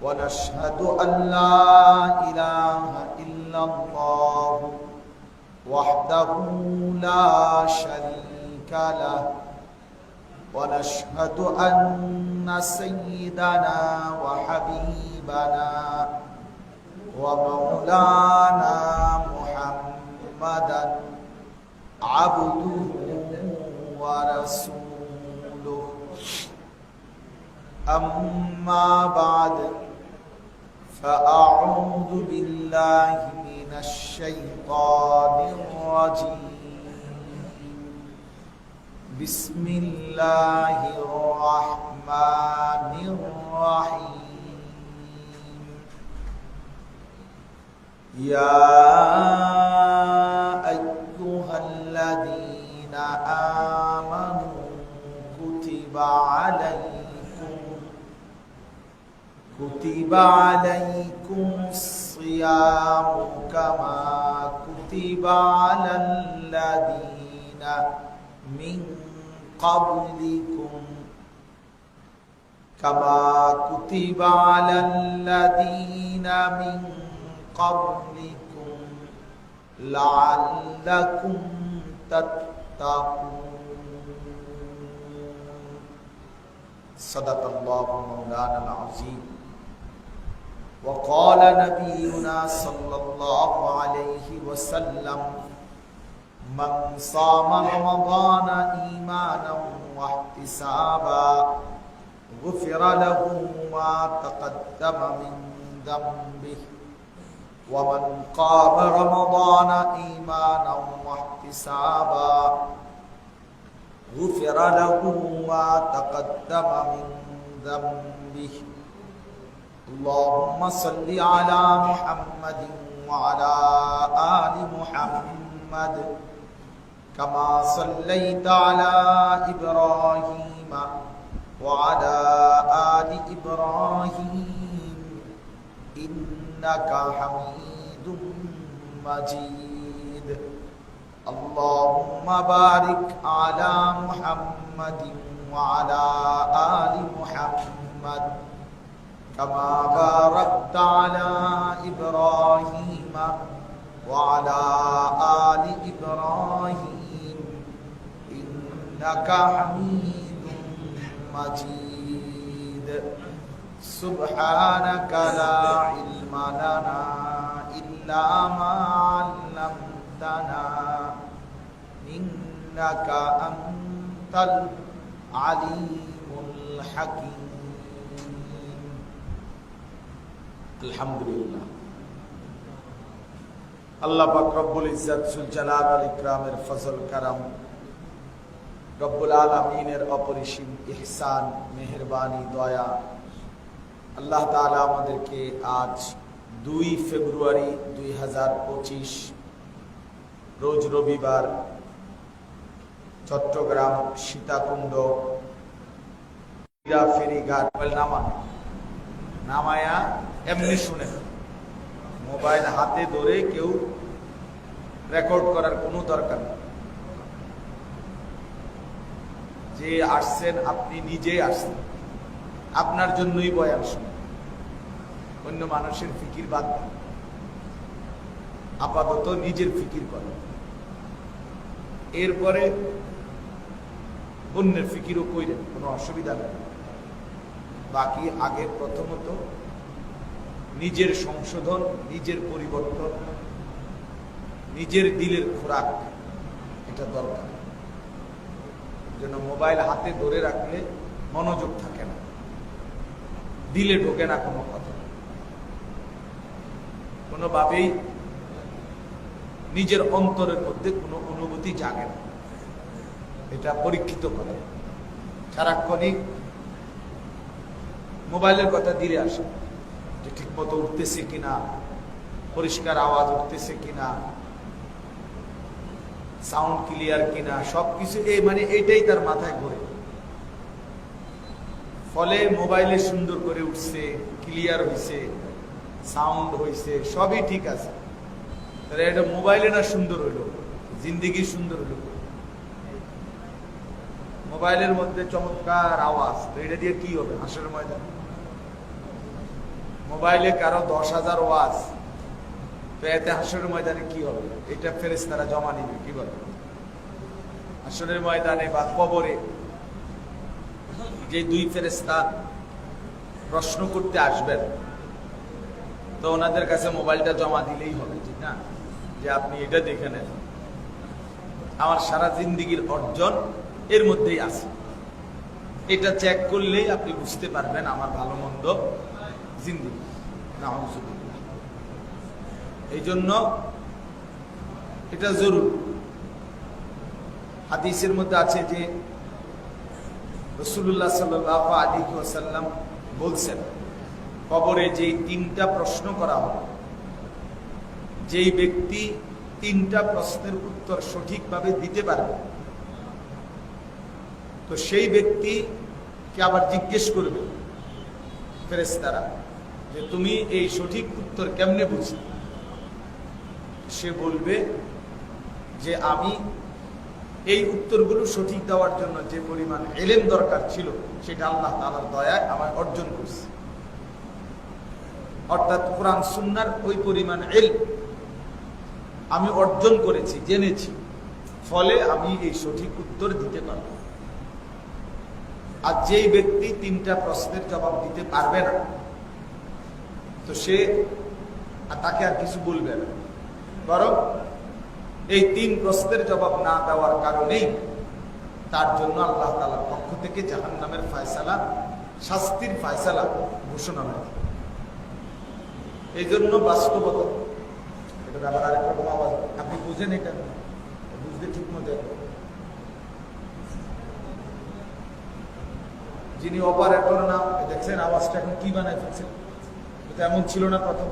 ونشهد أن لا إله إلا الله وحده لا شريك له ونشهد أن سيدنا وحبيبنا ومولانا محمدا عبده ورسوله أما بعد فأعوذ بالله من الشيطان الرجيم بسم الله الرحمن الرحيم يا أيها الذين آمنوا كتب عليكم الصيام كما كتب على الذين من قبلكم لعلكم تتقون صدق الله مولانا العظيم وقال نبينا صلى الله عليه وسلم من صام رمضان إيمانا واحتسابا غفر له ما تقدم من ذنبه ومن قام رمضان إيمانا واحتسابا غفر له ما تقدم من ذنبه اللهم صل على محمد وعلى آل محمد كما صليت على إبراهيم وعلى آل إبراهيم إنك حميد مجيد اللهم بارك على محمد وعلى آل محمد كما باركت على إبراهيم وعلى آل إبراهيم إنك حميد مجيد سبحانك لا علم لنا إلا ما علمتنا إنك أنت العليم الحكيم আলহামদুলিল্লাহ আল্লাহ পাক রব্বুল ইজ্জত সুল জালাল ওয়াল ইকরামের ফজল কারাম রব্বুল আলামিনের অপরিসীম ইহসান মেহেরবানি দয়া আল্লাহ তাআলা আমাদেরকে আজ 2 ফেব্রুয়ারি 2025 রোজ রবিবার চট্টগ্রাম সীতাকুণ্ড ফেরিঘাট নামায়া এমনি শুনে মোবাইল হাতে ধরে কেউ রেকর্ড করার কোনো দরকার নেই। যে আসছেন আপনি নিজেই আসছেন, আপনার জন্যই বয়ান শুনে, অন্য মানুষের ফিকির বাদ দেন, আপাতত নিজের ফিকির করেন, এরপরে অন্যের ফিকিরও কইরেন, কোনো অসুবিধা নেই। বাকি আগে প্রথমত নিজের সংশোধন, নিজের পরিবর্তন, নিজের দিলের খোরাক, এটা দরকার। যেন মোবাইল হাতে ধরে রাখলে মনোযোগ থাকে না, দিলে ঢোকে না কোনো কথা, কোনোভাবেই নিজের অন্তরের মধ্যে কোনো অনুভূতি জাগে না। এটা পরীক্ষিত করে। সারাক্ষণই মোবাইলের কথা দিলে আসে যে ঠিক মতো উঠতেছে কিনা, পরিষ্কার আওয়াজ উঠতেছে কিনা, সাউন্ড ক্লিয়ার কিনা, সবকিছু মানে এইটাই তার মাথায় ঘুরে। ফলে মোবাইলে সুন্দর করে উঠছে, ক্লিয়ার হয়েছে, সাউন্ড হয়েছে, সবই ঠিক আছে। তাহলে এটা মোবাইলে না সুন্দর হইলো, জিন্দিগি সুন্দর হইলো। মোবাইলের মধ্যে চমৎকার আওয়াজ, তো এটা দিয়ে কি হবে হাসরের ময়দান? মোবাইলে কারো 10,000 ওয়াজ, তো এতে হাসরের ময়দানে কি হবে? এটা ফেরেশতারা জমা নিবে কি বলে? হাসরের ময়দানে বা কবরে যে দুই ফেরেশতা প্রশ্ন করতে আসবেন, তো ওনাদের কাছে মোবাইলটা জমা দিলেই হবে, ঠিক না? যে আপনি এটা দেখে নেন, আমার সারা জিন্দিগির অর্জন এর মধ্যেই আছে। এটা চেক করলেই আপনি বুঝতে পারবেন আমার ভালো মন্দ জিন্দিগি। নাউযুবিল্লাহ। এই জন্য এটা জরুরি। হাদিসের মধ্যে আছে যে রাসূলুল্লাহ সাল্লাল্লাহু আলাইহি ওয়াসাল্লাম বলছেন, কবরে যে 3টা প্রশ্ন করা হবে, যেই ব্যক্তি 3টা প্রশ্নের উত্তর সঠিকভাবে দিতে পারবে, তো সেই ব্যক্তিকে আবার জিজ্ঞেস করবে ফেরেশতারা যে তুমি এই সঠিক উত্তর কেমনে বুঝলে? সে বলবে যে আমি এই উত্তরগুলো সঠিক দেওয়ার জন্য যে পরিমাণ ইলম দরকার ছিল সেটা আল্লাহ তাআলার দয়ায় আমার অর্জন করছি। অর্থাৎ কোরআন সুন্নাহর ওই পরিমাণ ইলম আমি অর্জন করেছি, জেনেছি, ফলে আমি এই সঠিক উত্তর দিতে পারব। আর যেই ব্যক্তি 3টা প্রশ্নের জবাব দিতে পারবে না, তো সে তাকে আর কিছু বলবে না, বরং এই 3 প্রশ্নের জবাব না দেওয়ার কারণেই তার জন্য আল্লাহ তাআলার পক্ষ থেকে জাহান্নামের ফয়সালা, শাস্তির ফয়সালা ঘোষণা হয়। এই জন্য বাস্তবতা, এটা ব্যাপার আরেক রকম আওয়াজ, আপনি বুঝেন, এটা বুঝতে ঠিক মতো। যিনি অপারেটর নাম দেখছেন, আওয়াজটা এখন কি বানায় ফেলছেন, এটা এমন ছিল না প্রথম।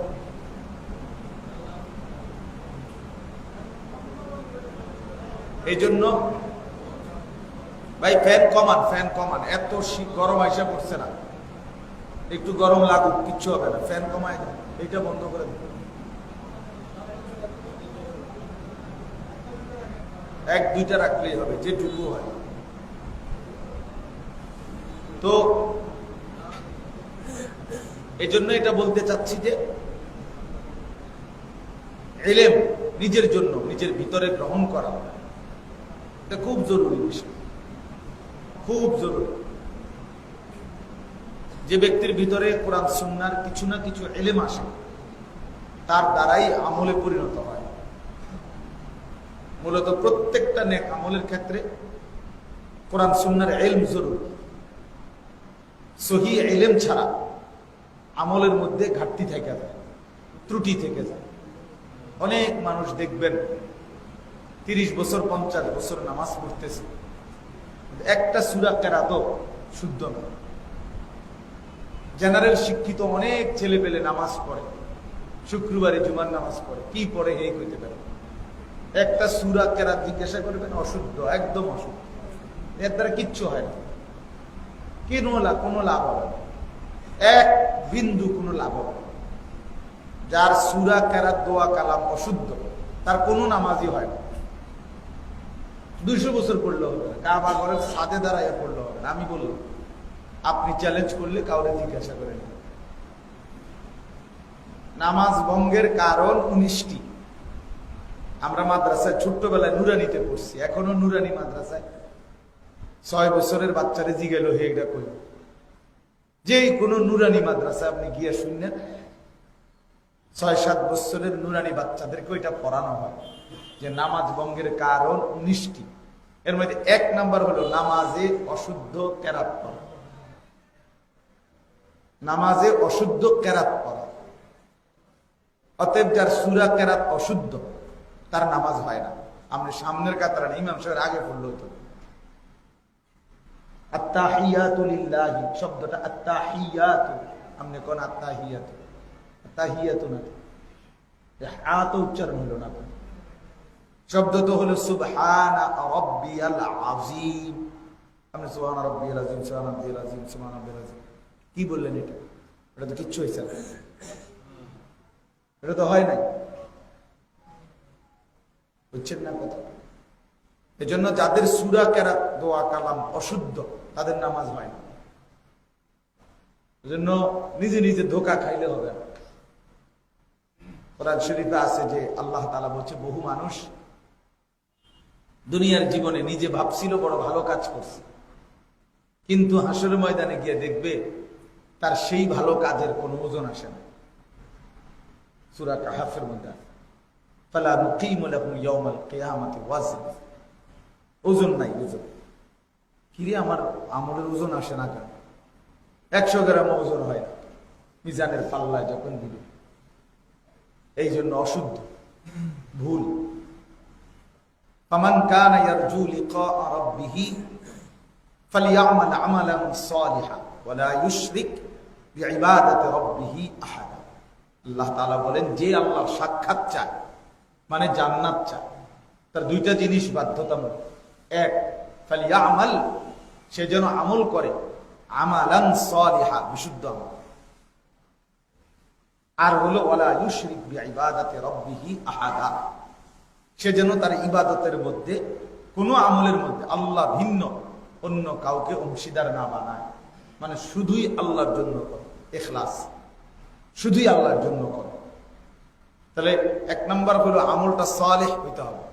এই জন্য ভাই ফ্যান কমান, ফ্যান কমান, এত গরম আইসা পড়ছে না, একটু গরম লাগুক, কিচ্ছু হবে না, ফ্যান কমায় দেন, এইটা বন্ধ করে দিন। 1-2টা রাখলেই হবে, যেটুকু হয়। তো এই জন্য এটা বলতে চাচ্ছি যে ইলম নিজের জন্য, নিজের ভিতরে গ্রহণ করা, এটা খুব জরুরি বিষয়, খুব জরুরি। যে ব্যক্তির ভিতরে কোরআন সুন্নাহর কিছু না কিছু ইলম আসে, তার দ্বারাই আমলে পরিণত হয়। মূলত প্রত্যেকটা নেক আমলের ক্ষেত্রে কোরআন সুন্নাহর ইলম জরুরি। সহিহ ইলম ছাড়া আমলের মধ্যে ঘাটতি থেকে যায়, ত্রুটি থেকে যায়। অনেক মানুষ দেখবেন 30 বছর 50 বছর নামাজ পড়তেছে, একটা সূরা কেরাতও শুদ্ধ না। জেনারেল শিক্ষিত অনেক ছেলে পেলে নামাজ পড়ে, শুক্রবারে জুমার নামাজ পড়ে, কি পড়ে এই কইতে পারে? একটা সূরা কেরাত জিজ্ঞাসা করবেন, অশুদ্ধ, একদম অশুদ্ধ, এর দ্বারা কিচ্ছু হয় না, কোনো লাভ হবে না, এক বিন্দু কোনো লাভ হবে না। যার সূরা কেরাত দোয়া কালাম অশুদ্ধ, তার কোনো নামাজই হয় না। 200 বছর পড়লেও হবে না, কাবা ঘরের ছাদে দাঁড়াইয়া পড়লেও হবে না। আমি বললাম, আপনি চ্যালেঞ্জ করলে কাউরে জিজ্ঞাসা করেন। নামাজ ভঙ্গের কারণ 19টি। আমরা মাদ্রাসায় ছোট্টবেলায় নুরানিতে পড়ছি, এখনো নুরানি মাদ্রাসায় 6 বছরের বাচ্চারে জিগেল হয়ে এটা কই, যে কোনো নুরানি মাদ্রাসায় আপনি গিয়ে শুনলেন 6-7 বছরের নুরানি বাচ্চাদেরকে ওইটা পড়ানো হয় যে নামাজ ভঙ্গের কারণ 19টি। এর মধ্যে 1 নাম্বার হলো নামাজে অশুদ্ধ কেরাত পড়া, নামাজে অশুদ্ধ কেরাত পড়া। অতএব যার সূরা কেরাত অশুদ্ধ, তার নামাজ হয় না। আপনি সামনের কাতারে ইমাম সাহেবের আগে পড়লো তো, আত্তাহিয়াতু লিল্লাহি, শব্দটা আত্তাহিয়াতু, আপনি কোন আত্তাহিয়াতু, আত্তাহিয়াতু না, হাত উচ্চারণ হলো না। শব্দ তো হলো সুবহানা রাব্বিয়াল আযীম। আপনি সুবহানা রাব্বিয়াল আযীম, সুবহানা রাব্বিয়াল আযীম, সুবহানা রাব্বিয়াল আযীম কি বললেন? এটা তো কিচ্ছু হয়েছে না, এটা তো হয় নাই। বুঝছেন না কথা? এজন্য যাদের সূরা কেরাত দোয়া কালাম অশুদ্ধ, তাদের নামাজ হয় না। এজন্য নিজে নিজে ধোঁকা খাইলে হবে না। কোরআন শরীফে আছে যে আল্লাহ তাআলা বলছে, বহু মানুষ দুনিয়ার জীবনে নিজে ভাবছিল বড় ভালো কাজ করছে, কিন্তু হাসরের ময়দানে গিয়ে দেখবে তার সেই ভালো কাজের কোনো ওজন আসে না। সূরা কাহফের মধ্যে ফালা নুকিমু লাহুম ইয়াওমাল কিয়ামাতি ওয়াজনা, ওজন নাই। ওজন কিরে, আমার আমলের ওজন আসে না কেন? 100 গ্রাম ওজন হয় না মিজানের পাল্লায় যখন দিবে। এই জন্য অশুদ্ধ, ভুল। ফামান কানা ইয়ারজু লিকা রাব্বিহি ফালইয়ামাল আমালান সালিহান ওয়া লা ইউশরিক বিইবাদাতি রাব্বিহি আহাদা। আল্লাহ তাআলা বলেন, যে আল্লাহর সাক্ষাৎ চায়, মানে জান্নাত চায়, তার দুইটা জিনিস বাধ্যতামূলক। এক, ফালইয়ামাল, সে যেন আমল করে, আমালান সালিহা, বিশুদ্ধ আমল। আর হলো ওয়ালা ইউশরিক বিইবাদাতি রাব্বিহি আহাদা, সে যেন তার ইবাদতের মধ্যে, কোনো আমলের মধ্যে আল্লাহ ভিন্ন অন্য কাউকে অংশীদার না বানায়। মানে শুধুই আল্লাহর জন্য করে, ইখলাস, শুধুই আল্লাহর জন্য করে। তাহলে 1 নাম্বার হলো আমলটা সালেহ হইতে হবে।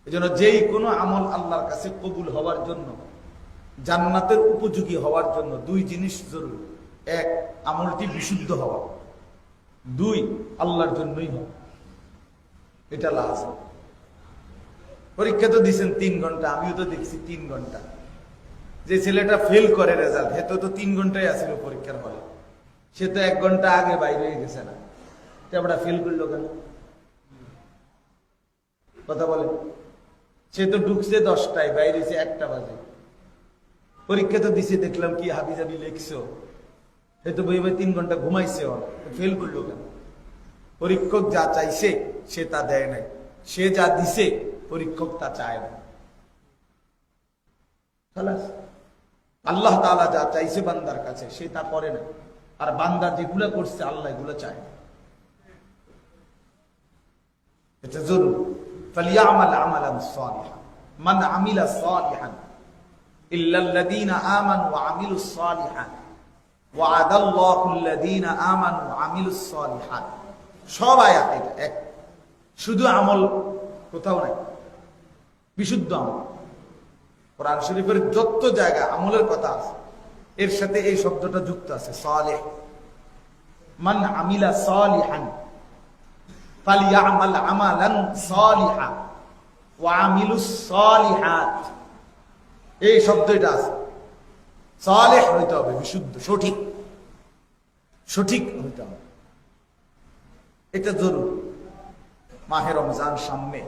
এজন্য যেই কোনো আমল আল্লাহর কাছে কবুল হওয়ার জন্য, জান্নাতের উপযোগী হওয়ার জন্য 2 জিনিস জরুরি। 1, আমলটি বিশুদ্ধ হওয়া। 2, আল্লাহর জন্যই হওয়া। এটা লাজম। পরীক্ষা তো দিয়েছেন 3 ঘন্টা, আমিও তো দেখছি 3 ঘন্টা। যে ছেলেটা ফেল করে রেজাল্ট, হেতো তো 3 ঘন্টায় আসছিল পরীক্ষার হলে, সে তো 1 ঘন্টা আগে বাইরে হয়ে গেছে না, আমরা ফেল করলো কেন? কথা বলে, সে তো ঢুকছে 10টায়, বাইরে 1টা বাজে। পরীক্ষা তো দিছে, দেখলাম কি হাবিজাবি লিখছো, সে তো বই 3 ঘন্টা ঘুমাইছে, ফেল করলো কেন? পরীক্ষক যা চাইছে সে তা দেয় নাই, সে যা দিছে পরীক্ষক তা চায় না। আল্লাহ তাআলা যা চাইছে বান্দার কাছে, সে তা করে না। আর বান্দা যেগুলো করছে, আল্লাহ এগুলো চায়। এটা জরুরি। ফালিয়ামাল আমালান সালিহান মান আমিলা সালিহান ইল্লাল্লাযীনা আমানু ওয়া আমিলুস সালিহাত ওয়া'আদাল্লাহুল্লাযীনা আমানু ওয়া আমিলুস সালিহাত। সব আয়াত এটা এক, শুধু আমল কোথাও নাই, বিশুদ্ধ আমল। কোরআন শরীফের যত জায়গা আমলের কথা আছে, এর সাথে এই শব্দটা যুক্ত আছে, সালেহ। মান আমিলা সালিহান ফালিয়ামাল আমালান সালিহা ওয়া আমিলুস সালিহাত, এই শব্দটা আছে। সালেহ হইতে হবে, বিশুদ্ধ, সঠিক, সঠিক হইতে হবে। এটা জরুরি। মাহে রমজান সামনে,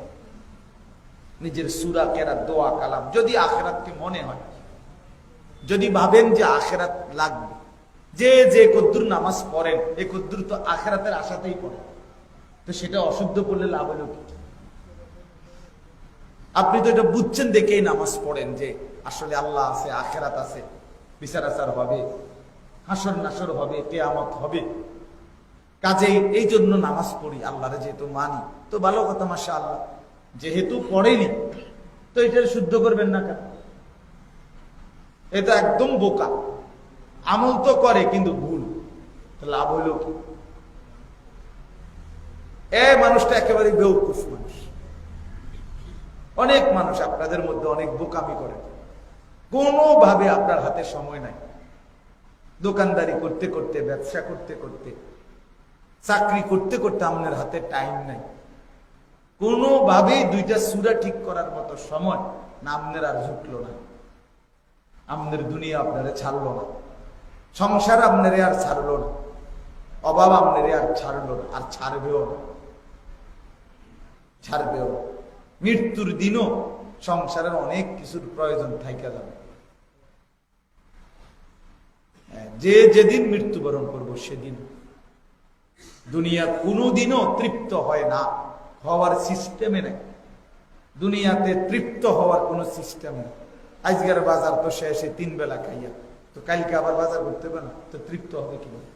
নিজের সূরা কেরাত দোয়া কালাম, যদি আখিরাতকে মনে হয়, যদি ভাবেন যে আখিরাত লাগবে, যে কদ্দুর নামাজ পড়েন, এই কদ্দুর তো আখিরাতের আশাতেই পড়েন, তো সেটা অশুদ্ধ করলে লাভ হলো কি? আপনি তো এটা বুঝছেন দেখেই নামাজ পড়েন যে আসলে আল্লাহ আছে, আখিরাত আছে, বিচার আচার হবে, হাসর নাসর হবে, কিয়ামত হবে, কাজেই এই জন্য নামাজ পড়ি, আল্লাহরে যেহেতু মানি, তো ভালো কথা, মাশাআল্লাহ। যেহেতু পড়েনি, তো এটা শুদ্ধ করবেন না কেন? এটা একদম বোকা। আমল তো করে কিন্তু ভুল, লাভ হইল কি? মানুষটা একেবারে বেউকুফ মানুষ। অনেক মানুষ আপনাদের মধ্যে অনেক বোকামি করে, কোনোভাবে আপনার হাতে সময় নাই। দোকানদারি করতে করতে, ব্যবসা করতে করতে, চাকরি করতে করতে আপনার হাতে টাইম নাই। কোনোভাবেই 2টা সূরা ঠিক করার মতো সময় না আপনার আর ঝুঁকলো না। আপনার দুনিয়া আপনারে ছাড়লো না, সংসার আপনারে আর ছাড়লো না, অভাব আপনারে আর ছাড়লো না, আর ছাড়বেও না, ছাড়বেও না। মৃত্যুর দিনও সংসারের অনেক কিছুর প্রয়োজন থাইকা যাবে, যে যেদিন মৃত্যুবরণ করব সেদিন। দুনিয়া কোনোদিনও তৃপ্ত হয় না, হওয়ার সিস্টেমে নেই। দুনিয়াতে তৃপ্ত হওয়ার কোনো সিস্টেম নেই। আজকের বাজার তো শেষে 3 বেলা খাইয়া, তো কালকে আবার বাজার করতে হবে না, তো তৃপ্ত হবে কিভাবে?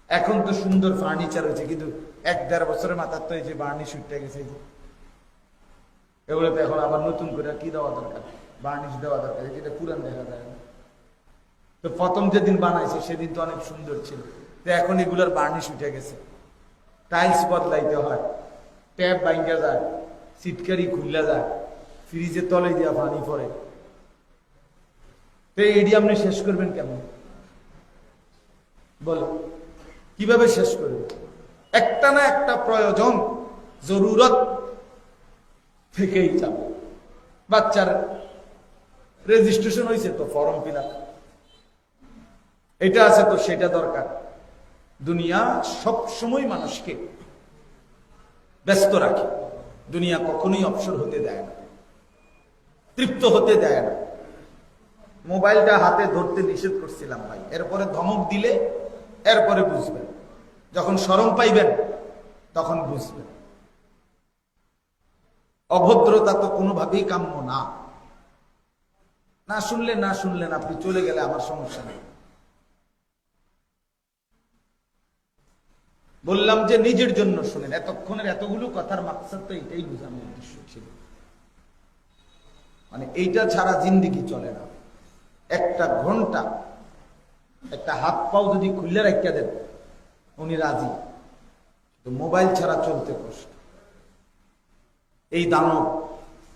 এখন তো সুন্দর ফার্নিচার হয়েছে, কিন্তু 1-1.5 বছরের মাথার তো এই যে বার্নিশ উঠে গেছে, এগুলো তো এখন আবার নতুন করে কি দেওয়া দরকার, বার্নিশ দেওয়া দরকার, যেটা পুরান দেখা যায় না। তো প্রথম যেদিন বানাইছে সেদিন তো অনেক সুন্দর ছিল, তো এখন এগুলোর বার্নিশ উঠে গেছে। টাইলস বদলাইতে হয়, ট্যাপ ভাঙ্গা যায়, সিটকারি খুললা যায়, ফ্রিজের তলে দিয়া পানি পড়ে। তো এডি আপনি শেষ করবেন কেমন বলো? কিভাবে শেষ করবেন? একটা না একটা প্রয়োজন, জরুরত থেকেই যাবে। বাচ্চার রেজিস্ট্রেশন হয়েছে তো ফর্ম ফিল আপ, এটা আছে তো সেটা দরকার। দুনিয়া সব সময় মানুষকে ব্যস্ত রাখে, দুনিয়া কখনোই অবসর হতে দেয় না, তৃপ্ত হতে দেয় না। মোবাইলটা হাতে ধরতে নিষেধ করছিলাম ভাই, এরপরে ধমক দিলে এরপরে বুঝবেন, যখন শরম পাইবেন তখন বুঝবেন। অভদ্রতা তো কোনোভাবেই কাম্য না। না শুনলেন, আপনি চলে গেলে আমার সমস্যা নেই। বললাম যে নিজের জন্য শুনেন। এতক্ষণের এতগুলো কথার মাকসাদ তো এটাই বোঝানোর উদ্দেশ্য ছিল, মানে এইটা ছাড়া জিন্দেগি চলে না। একটা ঘন্টা একটা হাত পাও যদি খুললে রাখিয়া দেন উনি রাজি, তো মোবাইল ছাড়া চলতে কষ্ট। এই দানব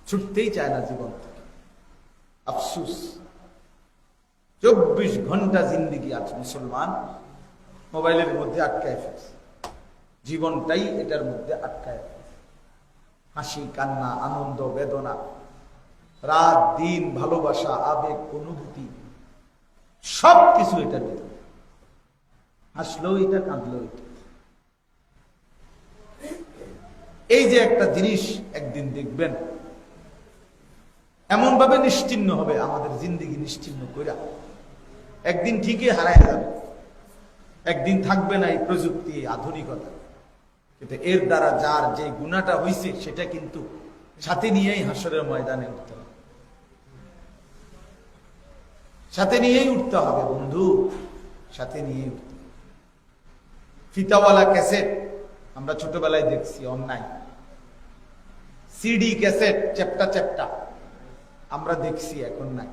ছুটতেই চায় না জীবন থেকে। আফসুস, 24 ঘন্টা জিন্দেগি আছে মুসলমান মোবাইলের মধ্যে আটকায় ফেলছে, জীবনটাই এটার মধ্যে আটকায় ফেলছে। হাসি কান্না, আনন্দ বেদনা, রাত দিন, ভালোবাসা, আবেগ, অনুভূতি, সবকিছু এটার ভিতরে। হাসলেও এটা, কাঁদলেও এটা। এই যে একটা জিনিস একদিন দেখবেন এমন ভাবে নিশ্চিহ্ন হবে, আমাদের জিন্দেগি নিশ্চিহ্ন কইরা একদিন ঠিকই হারায় যাবে। একদিন থাকবে না এই প্রযুক্তি, এই আধুনিকতা, কিন্তু এর দ্বারা যার যে গুণাটা হইছে সেটা কিন্তু সাথে নিয়েই হাসরের ময়দানে উঠতে হবে, সাথে নিয়েই উঠতে হবে বন্ধু, সাথে নিয়েই উঠতে হবে। ফিতাওয়ালা ক্যাসেট আমরা ছোটবেলায় দেখছি, অন্যায়। সিডি ক্যাসেট চ্যাপ্টা চ্যাপ্টা আমরা দেখছি, এখন নাই।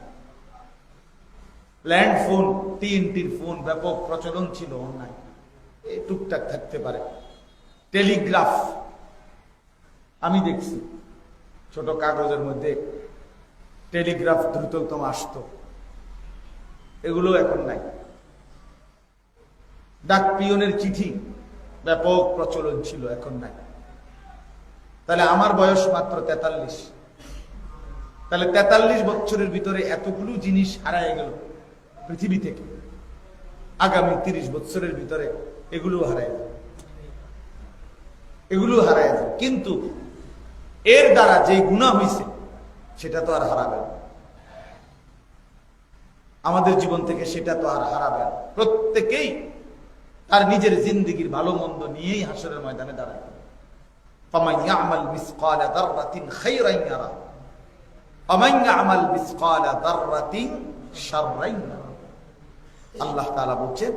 ল্যান্ড ফোন, টিএনটির ফোন ব্যাপক প্রচলন ছিল, অন্যায়। এই টুকটাক থাকতে পারে। টেলিগ্রাফ আমি দেখছি, ছোট কাগজের মধ্যে টেলিগ্রাফ দ্রুততম আসতো, এগুলো এখন নাই। ডাক পিয়নের চিঠি ব্যাপক প্রচলন ছিল, এখন নাই। তাহলে আমার বয়স মাত্র 43, তাহলে 43 বছরের ভিতরে এতগুলো জিনিস হারায় গেল পৃথিবী থেকে। আগামী 30 বছরের ভিতরে এগুলো হারায় যাবে, এগুলো হারায় যাবে। কিন্তু এর দ্বারা যে গুনাহ হয়েছে সেটা তো আর হারাবে না আমাদের জীবন থেকে, সেটা তো আর হারাবে না। প্রত্যেকেই তার নিজের জিন্দেগির ভালো মন্দ নিয়েই হাসরের ময়দানে দাঁড়ায়। ফামান ইয়ামাল মিসকালা যাররাতিন খায়রান ইয়ারা ওয়া মান ইয়ামাল মিসকালা যাররাতিন শাররান ইয়ারা। আল্লাহ তাআলা বলেন,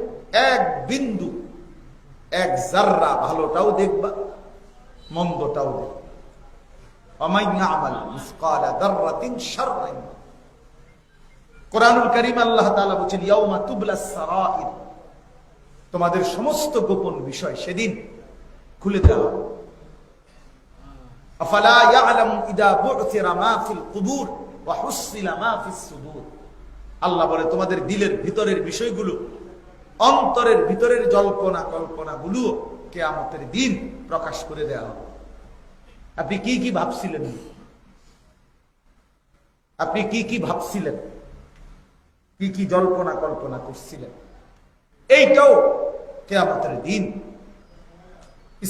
এক বিন্দু, এক যাররা ভালোটাও দেখবা, মন্দটাও দেখবা। ওয়া মান ইয়ামাল মিসকালা যাররাতিন শাররান। কোরআনুল কারীম আল্লাহ তাআলা বলেন, ইয়াউমা তুবলাস সারাইর, তোমাদের সমস্ত গোপন বিষয় সেদিন খুলে দেওয়া হবে। আফালা ইয়ালামু ইদা বু'থিরা মা ফিল কুবুর ওয়া হুসিলা মা ফিস সুদুর। আল্লাহ বলে, তোমাদের দিলের ভিতরের বিষয়গুলো, অন্তরের ভিতরের জল্পনা কল্পনাগুলো কিয়ামতের দিন প্রকাশ করে দেওয়া হবে। আপনি কি কি ভাবছিলেন, আপনি কি কি ভাবছিলেন, কি কি জল্পনা কল্পনা করছিলেন, এইটাও কিয়ামতের দিন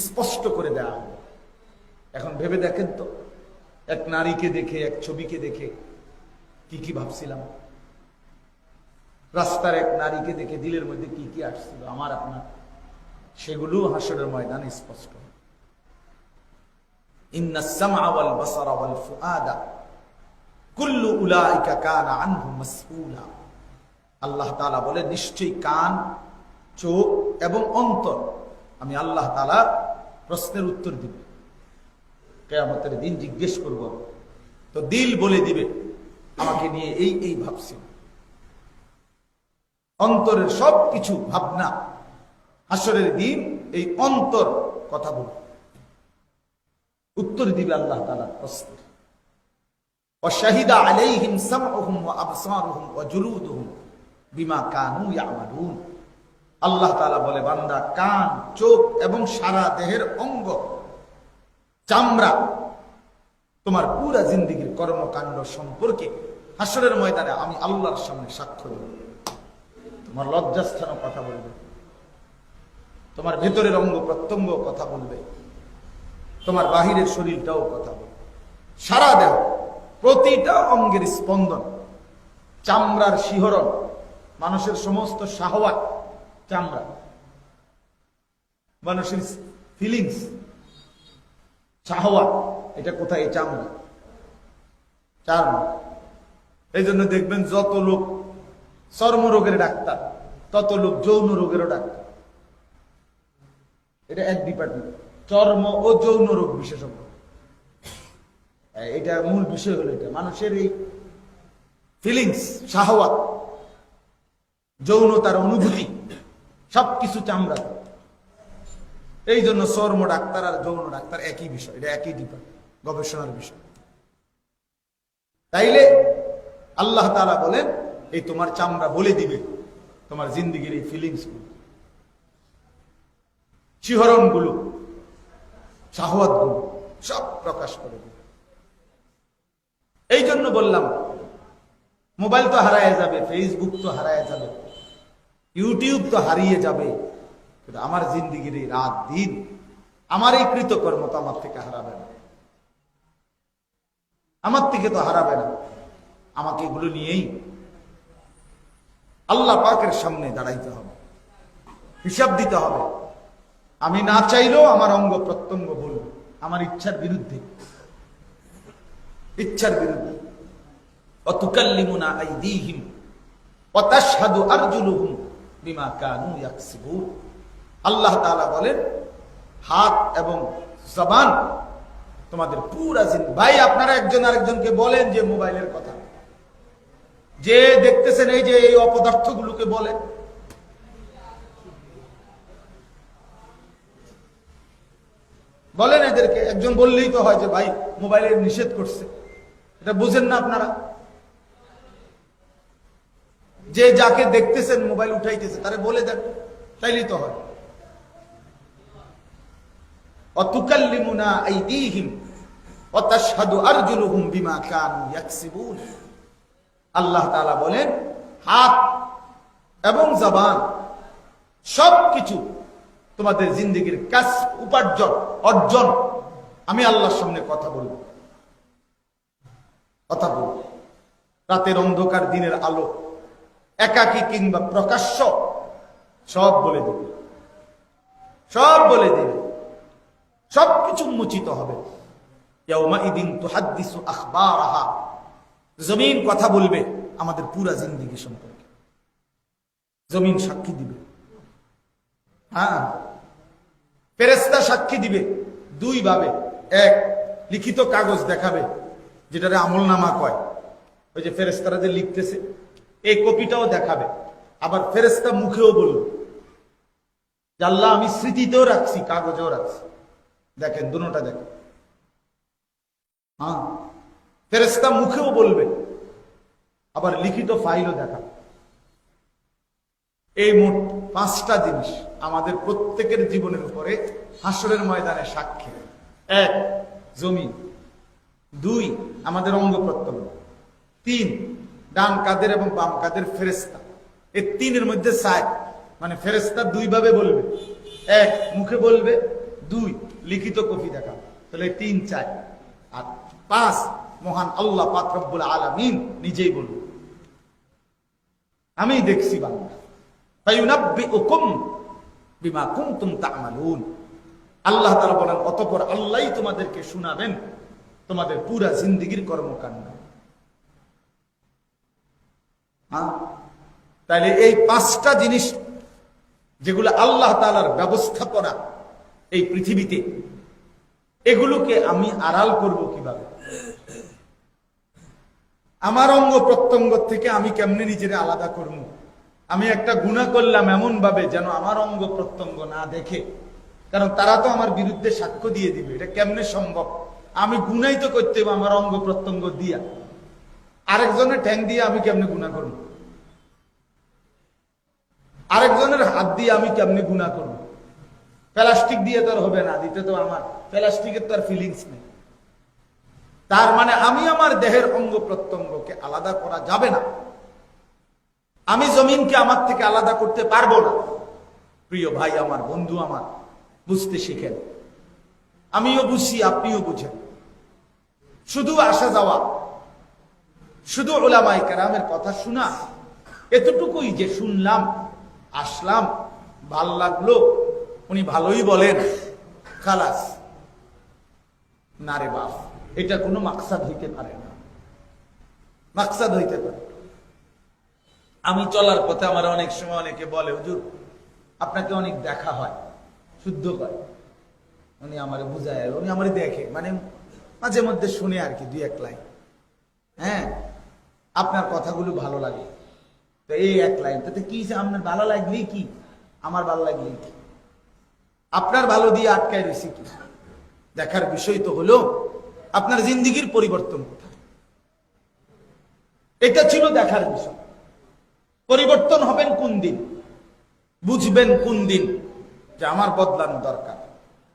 স্পষ্ট করে দেওয়া হবে। এখন ভেবে দেখেন তো, এক নারীকে দেখে, এক ছবিকে দেখে কি কি ভাবছিলাম, রাস্তার এক নারীকে দেখে দিলের মধ্যে কি কি আসছিল আমার আপনার, সেগুলো হাসরের ময়দানে স্পষ্ট। ইন্নাস সামআ ওয়াল বাসারা ওয়াল ফুআদা কুল্লু উলাইকা কানা আনহু মাসউলা। আল্লাহ তাআলা বলে নিশ্চয়ই কান, চোখ এবং অন্তর আমি আল্লাহ তাআলা প্রশ্নের উত্তর দিব। কিয়ামতের দিন জিজ্ঞেস করব, তো দিল বলে দিবে আমাকে নিয়ে এই ভাবছি। অন্তরের সব কিছু ভাবনা হাসরের দিন এই অন্তর কথা বলবে, উত্তর দিবে আল্লাহ তাআলার প্রশ্নের। ওয়াশাহিদা আলাইহিম সামউহুম ওয়া আবসারুহুম ওয়া জুলুদুহুম বিমা কানু ইয়ামালুন। আল্লাহ তাআলা বলে বান্দা কান, চোখ এবং সারা দেহের অঙ্গ, চামড়া তোমার পুরা জিন্দেগীর কর্মকাণ্ড সম্পর্কে হাসরের ময়দানে আমি আল্লাহর সামনে সাক্ষ্য দেব। তোমার লজ্জাস্থানও কথা বলবে, তোমার ভেতরের অঙ্গ প্রত্যঙ্গ কথা বলবে, তোমার বাহিরের শরীরটাও কথা বলবে। সারা দেহ প্রতিটা অঙ্গের স্পন্দন, চামড়ার শিহরণ, মানুষের সমস্ত শাহওয়াত চামড়া, মানুষের ফিলিংস শাহওয়াত এটা কোথায়? চামড়া, চামড়া। এই জন্য দেখবেন যত লোক চর্মরোগের ডাক্তার তত লোক যৌন রোগেরও ডাক্তার। এটা এক ডিপার্টমেন্ট, চর্ম ও যৌন রোগ বিশেষজ্ঞ। এটা মূল বিষয় হলো এটা, মানুষের এই ফিলিংস, শাহওয়াত, যৌনতার অনুভূতি সবকিছু চামড়া। এই জন্য চর্ম ডাক্তার আর যৌন ডাক্তার একই বিষয়, এটা একই ডিপার্টমেন্ট, গবেষণার বিষয়। তাইলে আল্লাহ তাআলা বলেন এই তোমার চামড়া বলে দিবে তোমার জিন্দেগীর এই ফিলিংস গুলো, শিহরণ গুলো, শাহওয়াত গুলো সব প্রকাশ করে দিবে। এই জন্য বললাম মোবাইল তো হারায় যাবে, ফেসবুক তো হারায় যাবে, ইউটিউব তো হারিয়ে যাবে, কিন্তু আমার জিন্দেগীর এই রাত দিন, আমার এই কৃতকর্ম তো আমার থেকে হারাবে না, আমার থেকে তো হারাবে না। আমাকে এগুলো নিয়েই আল্লাহ পাকের সামনে দাঁড়াইতে হবে, হিসাব দিতে হবে। আমি না চাইলেও আমার অঙ্গ প্রত্যঙ্গ বলবে আমার ইচ্ছার বিরুদ্ধে, ইচ্ছার বিরুদ্ধে। ওয়াতুকাল্লিমুনা আইদিহিম ওয়া তাশহাদু আরজুলুহুম বিমা কানু ইয়াকসিবুন। আল্লাহ তাআলা বলেন হাত এবং জবান তোমাদের পুরা জিন্দেগি। ভাই আপনারা একজন আরেকজনকে বলেন যে মোবাইলের কথা, যে দেখতেছেন এই যে এই অপদার্থগুলোকে বলেন, বলেন এদেরকে। একজন বললেই তো হয় যে ভাই মোবাইলের নিষেধ করছে, এটা বুঝেন না আপনারা? যে যাকে দেখতেছেন মোবাইল উঠাইতেছে তারে বলে দেন, তাইলেই তো হয়। অতুকাল্লিমুনা আইদিহিম ওয়া তাশহাদু আরজুলুহুম বিমা কানু ইয়াকসিবুন। আল্লাহ তাআলা বলেন হাত এবং জবান সবকিছু তোমাদের জিন্দেগীর কাজ, উপার্জন, অর্জন আমি আল্লাহর সামনে কথা বলবো, কথা বলবো। রাতের অন্ধকার, দিনের আলো, একাকী কিংবা প্রকাশ্য সব বলে দিবে, সব বলে দিবে, সবকিছু উন্মোচিত হবে। ইয়াউমাইদিন তুহাদ্দিসু আখবারাহা। জমিন কথা বলবে আমাদের পুরা জিন্দেগি সম্পর্কে, জমিন সাক্ষী দিবে। হ্যাঁ, ফেরেশতা সাক্ষী দিবে দুই ভাবে। এক, লিখিত কাগজ দেখাবে যেটারে আমলনামা কয়, ওই যে ফেরেশতারা যে লিখতেছে এই কপিটাও দেখাবে। আবার ফেরেশতা মুখেও বলবে যে আল্লাহ আমি স্মৃতিতেও রাখছি, কাগজেও রাখছি। দেখেন দুটোটা দেখেন। হ্যাঁ, ফেরেশতা মুখেও বলবে, আবার লিখিত ফাইলও দেখাবে। এই মোট পাঁচটা জিনিস আমাদের প্রত্যেকের জীবনের উপরে হাসরের ময়দানে সাক্ষী। এক, জমিন। দুই, আমাদের অঙ্গ প্রত্যঙ্গ। তিন, ডান কাদের এবং বাম কাদের ফেরেশতা। এই তিনের মধ্যে সাইড, মানে ফেরেশতা দুই ভাবে বলবে। এক, মুখে বলবে। দুই, লিখিত কপি দেখাবে। তাহলে তিন, চার। আর পাঁচ, মহান আল্লাহ পাক রব্বুল আলামিন নিজেই বলবে। আমি দেখছি বান্দা। ফায়ুনাব্বিউকুম বিমা কুনতুম তা'মালুন। আল্লাহ তাআলা বলেন, অতঃপর আল্লাহই তোমাদেরকে শোনাবেন তোমাদের পুরা জিন্দেগীর কর্মকাণ্ড। তাহলে এই পাঁচটা জিনিস যেগুলো আল্লাহ তাআলার ব্যবস্থাপনা এই পৃথিবীতে, এগুলোকে আমি আড়াল করব কিভাবে? আমার অঙ্গ প্রত্যঙ্গ থেকে আমি কেমনে নিজেরে আলাদা করব? আমি একটা গুনাহ করলাম এমন ভাবে যেন আমার অঙ্গ প্রত্যঙ্গ না দেখে, কারণ তারা তো আমার বিরুদ্ধে সাক্ষ্য দিয়ে দিবে। এটা কেমনে সম্ভব? আমি গুনাই তো করতে হবে আমার অঙ্গ প্রত্যঙ্গ দিয়া, আরেকজনের ঠ্যাং দিয়ে আমি কেমনে গুনাহ করব? আরেকজনের হাত দিয়ে আমি কেমনে গুনাহ করব? প্লাস্টিক দিয়ে তো আর হবে না, দিতে তো আমার প্লাস্টিকের তো আর ফিলিংস নেই। তার মানে আমি আমার দেহের অঙ্গ প্রত্যঙ্গকে আলাদা করা যাবে না। আমি জমিনকে আমার থেকে আলাদা করতে পারবো না। প্রিয় ভাই আমার, বন্ধু আমার, বুঝতে শিখেন। আমিও বুঝি, আপনিও বুঝেন। শুধু আসা যাওয়া, শুধু উলামায়ে কেরামের কথা শোনা, এতটুকুই যে শুনলাম, আসলাম, ভাল লাগলো, উনি ভালোই বলেন, খালাস, না রে বাপ, এটা কোনো মাকসাদ হইতে পারে না। মাকসাদ হইতে পারে। আমি চলার পথে আমার অনেক সময় অনেকে বলে, হুজুর আপনাকে অনেক দেখা হয়, শুদ্ধ করে। উনি আমারে বুঝায়, উনি আমারে দেখে, মানে মাঝে মধ্যে শুনে আর কি, দুই এক লাইন, হ্যাঁ আপনার কথাগুলো ভালো লাগে। তো এই এক লাইন, তাতে কি আপনার ভালো লাগলেই কি, আমার ভালো লাগলেই কি, আপনার ভালো দিয়ে আটকায় রয়েছে কি? দেখার বিষয় তো হলো আপনার জিন্দেগীর পরিবর্তন কোথায়। এটা ছিল দেখার বিষয়। পরিবর্তন হবেন কোন দিন, বুঝবেন কোন দিন যে আমার বদলানো দরকার।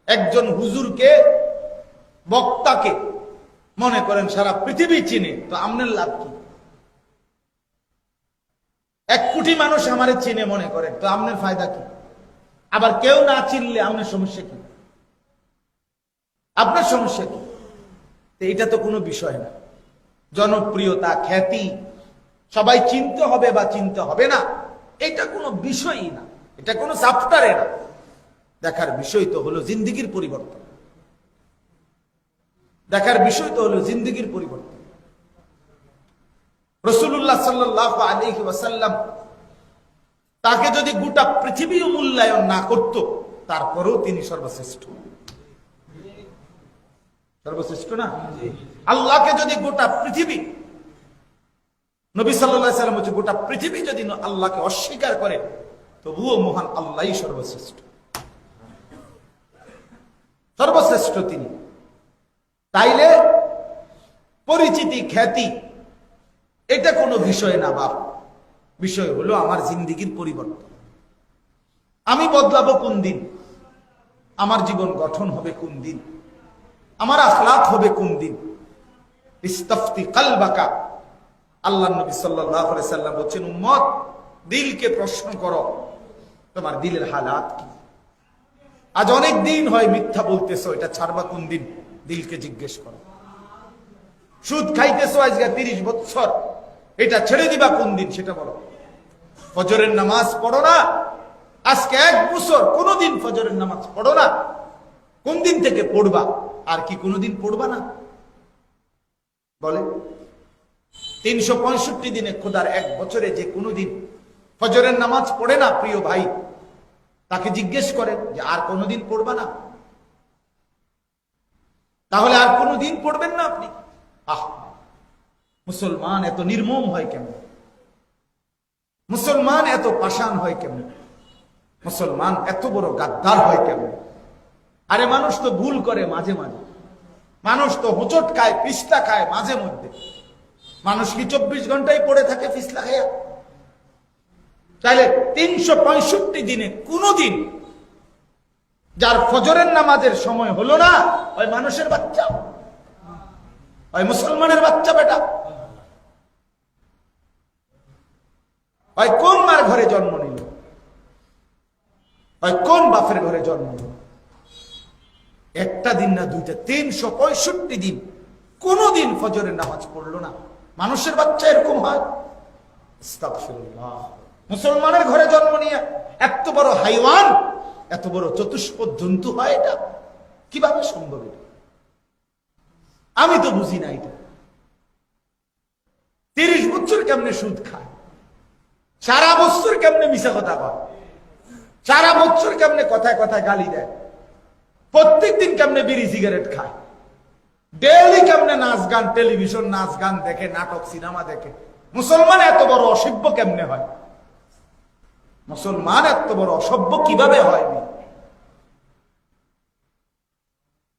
একজন হুজুরকে, বক্তাকে মনে করেন সারা পৃথিবী চিনে, তো আপনার লাভ কি? 1 কোটি মানুষ আমারে চিনে মনে করেন, তো আপনার ফায়দা কি? আবার কেউ না চিনলে আপনার সমস্যা কি? আপনার সমস্যা কি? এটা তো কোনো বিষয় না। জনপ্রিয়তা, খ্যাতি, সবাই চিনতে হবে বা চিনতে হবে না, এটা কোনো বিষয়ই না, এটা কোনো চ্যাপ্টারে না। দেখার বিষয় তো হলো জিন্দেগীর পরিবর্তন। দেখার বিষয় তো হলো জিন্দেগীর পরিবর্তন। রাসূলুল্লাহ সাল্লাল্লাহু আলাইহি ওয়াসাল্লাম, তাকে যদি গোটা পৃথিবী মূল্যায়ন না করত, তারপরেও তিনি সর্বশ্রেষ্ঠ। সর্বশ্রেষ্ঠ না? আল্লাহকে যদি গোটা পৃথিবী, নবী সাল্লাল্লাহু আলাইহি ওয়াসাল্লাম হচ্ছে গোটা পৃথিবী যদি আল্লাহকে অস্বীকার করে, তবুও মহান আল্লাহই সর্বশ্রেষ্ঠ। সর্বশ্রেষ্ঠ তিনি। তাইলে পরিচিতি, খ্যাতি, এটা কোনো বিষয় না বাপ। বিষয় হলো আমার জিন্দেগীর পরিবর্তন। আমি বদলাবো কোন দিন, আমার জীবন গঠন হবে কোন দিন, আমার আখলাক হবে কোন দিন। ইস্তাফতি কলবাকা, আল্লাহ নবী সাল্লাল্লাহু আলাইহি সাল্লাম বলেন, উম্মত দিলকে প্রশ্ন করো, তোমার দিলের হালাত কি। আজ অনেক দিন হয় মিথ্যা বলতেছো, এটা ছাড়বা কোন দিন, দিলকে জিজ্ঞেস করো। সুদ খাইতেছো আজকে 30 বছর, এটা ছেড়ে দিবা কোন দিন, সেটা বলো। ফজরের নামাজ পড়ো না, আজকে 1 বছর কোনদিন ফজরের নামাজ পড়ো না, কোন দিন থেকে পড়বা? আর কি কোনদিন পড়বা না? বলে 365 দিনে, খোদার 1 বছরে যে কোনদিন ফজরের নামাজ পড়ে না, প্রিয় ভাই, তাকে জিজ্ঞেস করেন যে আর কোনদিন পড়বা না? তাহলে আর কোনদিন পড়বেন না আপনি? মুসলমান এত নির্মম হয় কেমন? মুসলমান এত পাষাণ হয় কেমন? মুসলমান এত বড় গাদ্দার হয় কেমন? আরে মানুষ তো ভুল করে মাঝে মাঝে, মানুষ তো হোঁচট খায়, পিছলা খায় মাঝে মধ্যে। মানুষ কি 24 ঘন্টাই পড়ে থাকে পিছলা খায়া? তাহলে 365 দিনে কোনদিন যার ফজরের নামাজের সময় হলো না, ওই মানুষের বাচ্চা, ওই মুসলমানের বাচ্চা বেটা, ওই কোন মার ঘরে জন্ম নিল, ওই কোন বাপের ঘরে জন্ম নিল? একটা দিন না দুইটা, 365 দিন কোনদিন ফজরের নামাজ পড়লো না, মানুষের বাচ্চা এরকম হয়? আস্তাগফিরুল্লাহ। মুসলমানের ঘরে জন্ম নিয়ে এত বড় হাইওয়ান, এত বড় চতুষ্পদ জন্তু হয়, এটা কিভাবে সম্ভব? এটা আমি তো বুঝি না। এটা 30 বছর কেমনে সুদ খায়, সারা বছর কেমনে মিশা কথা কয়, সারা বছর কেমনে কথায় কথায় গালি দেয়, প্রত্যেকদিন কেমনে বিড়ি সিগারেট খায়, ডেইলি কেমনে নাচ গান, টেলিভিশন নাচ গান দেখে, নাটক সিনেমা দেখে। মুসলমান এত বড় অসভ্য কেমনে হয়? মুসলমান এত বড় অসভ্য কিভাবে হয়নি?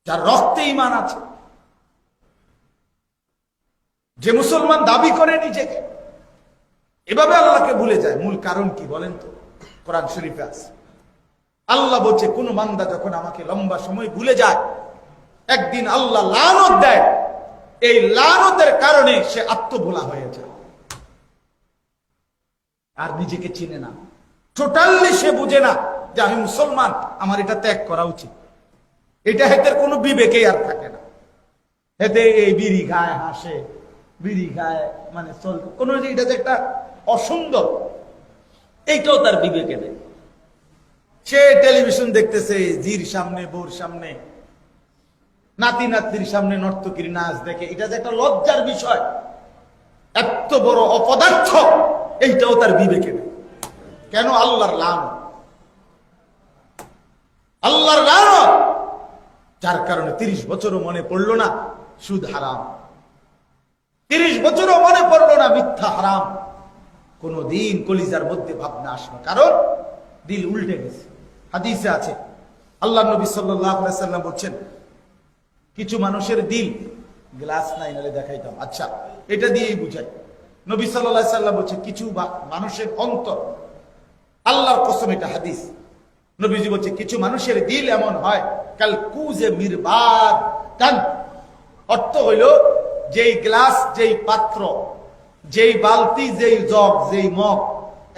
যার রক্তে ঈমান আছে, যে মুসলমান দাবি করে নিজেকে, এভাবে আল্লাহকে ভুলে যায়। মূল কারণ কি বলেন তো? কোরআন শরীফে আছে, আল্লাহ বলছে কোন বান্দা যখন আমাকে লম্বা সময় ভুলে যায়, একদিন আল্লাহ লানত দেয়, এই লানতের কারণে সে আত্মভোলা হয়ে যায়, আর নিজেকে চিনে না। টোটালি সে বুঝে না যে আমি মুসলমান, আমার এটা ত্যাগ করা উচিত। এটা হেতের কোনো বিবেকেই আর থাকে না। হেতে এই বিড়ি খায়, হাসে, বিড়ি খায়, মানে চল কোন, এটা যে একটা অসুন্দর, এইটাও তার বিবেকে নেই। সে টেলিভিশন দেখতেছে, জির সামনে, বউর সামনে, নাতি নাতির সামনে নর্তকীর নাচ দেখে, এটা যে একটা লজ্জার বিষয়, এত বড় অপদার্থ, এইটাও তার বিবেকে নেই। কেন? আল্লাহর লানত, আল্লাহর লানত। যার কারণে 30 বছরও মনে পড়লো না সুদ হারাম, 30 বছরও মনে পড়লো না মিথ্যা হারাম। কোনদিন কলিজার মধ্যে ভাবনা আসলো, কারণ দিল উল্টে গেছে। হাদিসে আছে, আল্লাহ নবী সাল্লাল্লাহু আলাইহি সাল্লাম বলছেন, কিছু মানুষের দিল, গ্লাস নাই নালে দেখাইতাম, আচ্ছা এটা দিয়েই বুঝাই। নবী সাল্লাল্লাহু আলাইহি সাল্লাম বলছেন, কিছু মানুষের অন্তর, আল্লাহর কসম এটা হাদিস, নবীজি বলছে কিছু মানুষের দিল এমন হয় কাল কুজে মিরবাদ কান। অর্থ হইল, যেই গ্লাস, যেই পাত্র, যেই বালতি, যেই জগ, যেই মগ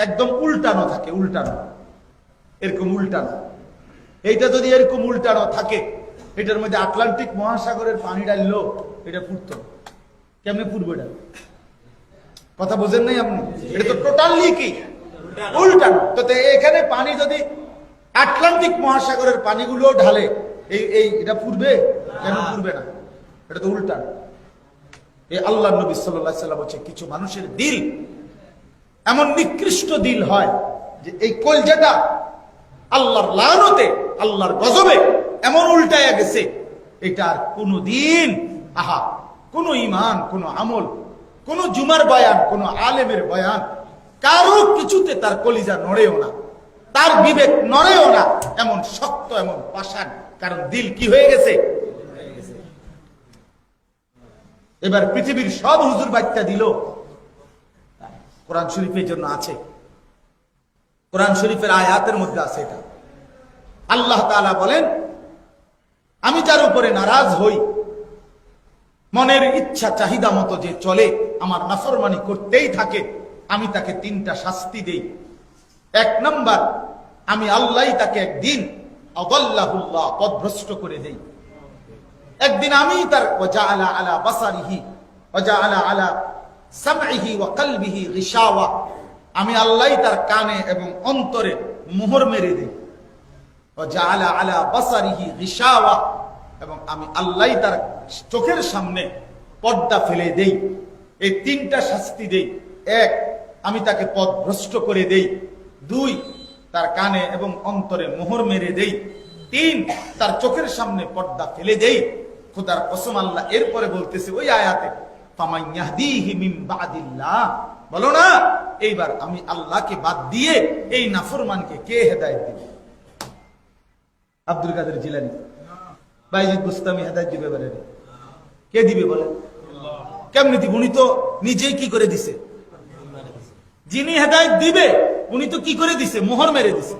একদম উল্টানো থাকে, উল্টানো, এরকম উল্টানো। এইটা যদি এরকম উল্টানো থাকে, এটার মধ্যে আটলান্টিক মহাসাগরের পানি ডাললো, এটা পুড়তো। কেমনে পুড়বে? এটা কথা বোঝেন নাই আপনি? এটা তো টোটালি কি উল্টানো। তো এখানে পানি যদি আটলান্টিক মহাসাগরের পানিগুলো ঢালে, এটা পুড়বে? কেন পুড়বে না? এটা তো উল্টানো। এই আল্লাহ নবী সাল্লাল্লাহু আলাইহি সাল্লাম বলছে, কিছু মানুষের দিল এমন নিকৃষ্ট দিল হয় যে এই কলজাটা আল্লাহর লানতে, আল্লাহর গজবে এমন উল্টায়া গেছে, এটা আর কোনদিন কোন ঈমান, কোন আমল, কোন জুমার বয়ান, কোন আলেমের বয়ান, কারো কিছুতে তার কলিজা নড়েও না, তার বিবেক নড়েও না, এমন শক্ত, এমন পাষাণ। কারণ দিল কি হয়ে গেছে? এবার পৃথিবীর সব হুজুর বাচ্চা দিল, কোরআন শরীফের জন্য আছে, কোরআন শরীফের আয়াতের মধ্যে আছে এটা। আল্লাহ তাআলা বলেন, আমি যার উপরে নারাজ হই, মনের ইচ্ছা চাহিদা মতো যে চলে, আমার নাফরমানি করতেই থাকে, আমি তাকে 3টা শাস্তি দেই। 1 নাম্বার, আমি আল্লাহই তাকে একদিন আদাল্লাহুল্লাহ, পথভ্রষ্ট করে দেই। একদিন আমি তার ওয়াজাআলা আলা বাসারিহি ওয়াজাআলা আলা সামঈহি ওয়া কলবিহি গিশাওয়া, আমি আল্লাহই তার কানে এবং অন্তরে মোহর মেরে দেই। ওয়াজাআলা আলা বাসারিহি গিশাওয়া, এবং আমি আল্লাহই তার চোখের সামনে পর্দা ফেলে দেই। এই 3টা শাস্তি দেই। 1, আমি তাকে পথভ্রষ্ট করে দেই। 2, তার কানে এবং অন্তরে মোহর মেরে দেই। 3, তার চোখের সামনে পর্দা ফেলে দেই। খোদার কসম, আল্লাহ এরপরে বলতেছে ওই আয়াতে, ফামান ইয়াহদিহি মিন বাদিল্লাহ, বলো না এইবার আমি আল্লাহকে বাদ দিয়ে এই নাফরমানকে কে হেদায়েত দিবে? আব্দুল কাদের জিলানী, বাইজিদ বুস্তামি হেদায়েত দিবে বলে? কে দিবে বলে? কেমনি দিবে? উনি তো নিজেই কি করে দিছে? যিনি হেদায়েত দিবে উনি তো কি করে দিছে? মোহর মেরে দিছে।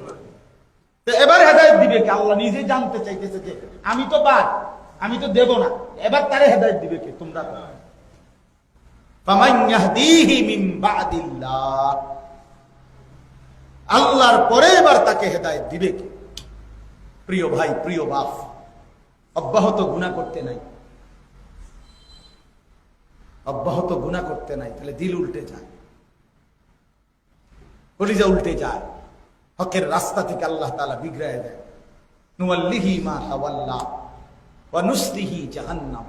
তো এবার হেদায়েত দিবে কে? আল্লাহ নিজে জানতে চাইতেছে যে আমি তো বাদ, আমি তো দেব না, এবার তারে হেদায়েত দিবে কে? তোমরা। ফামান ইয়াহদিহি মিন বাদিল্লাহ, আল্লাহর পরে এবার তাকে হেদায়েত দিবে কে? প্রিয় ভাই, প্রিয় বাপ, অব্যাহত গুনাহ করতে নাই, অব্যাহত গুনাহ করতে নাই, তাহলে দিল উল্টে যায়। কলিজা উল্টে যায়, হকের রাস্তা থেকে আল্লাহ তাআলা বিগড়ায় দেয়। নুওয়াল্লিহি মা তাওয়াল্লা ওয়া নুসলিহি জাহান্নাম।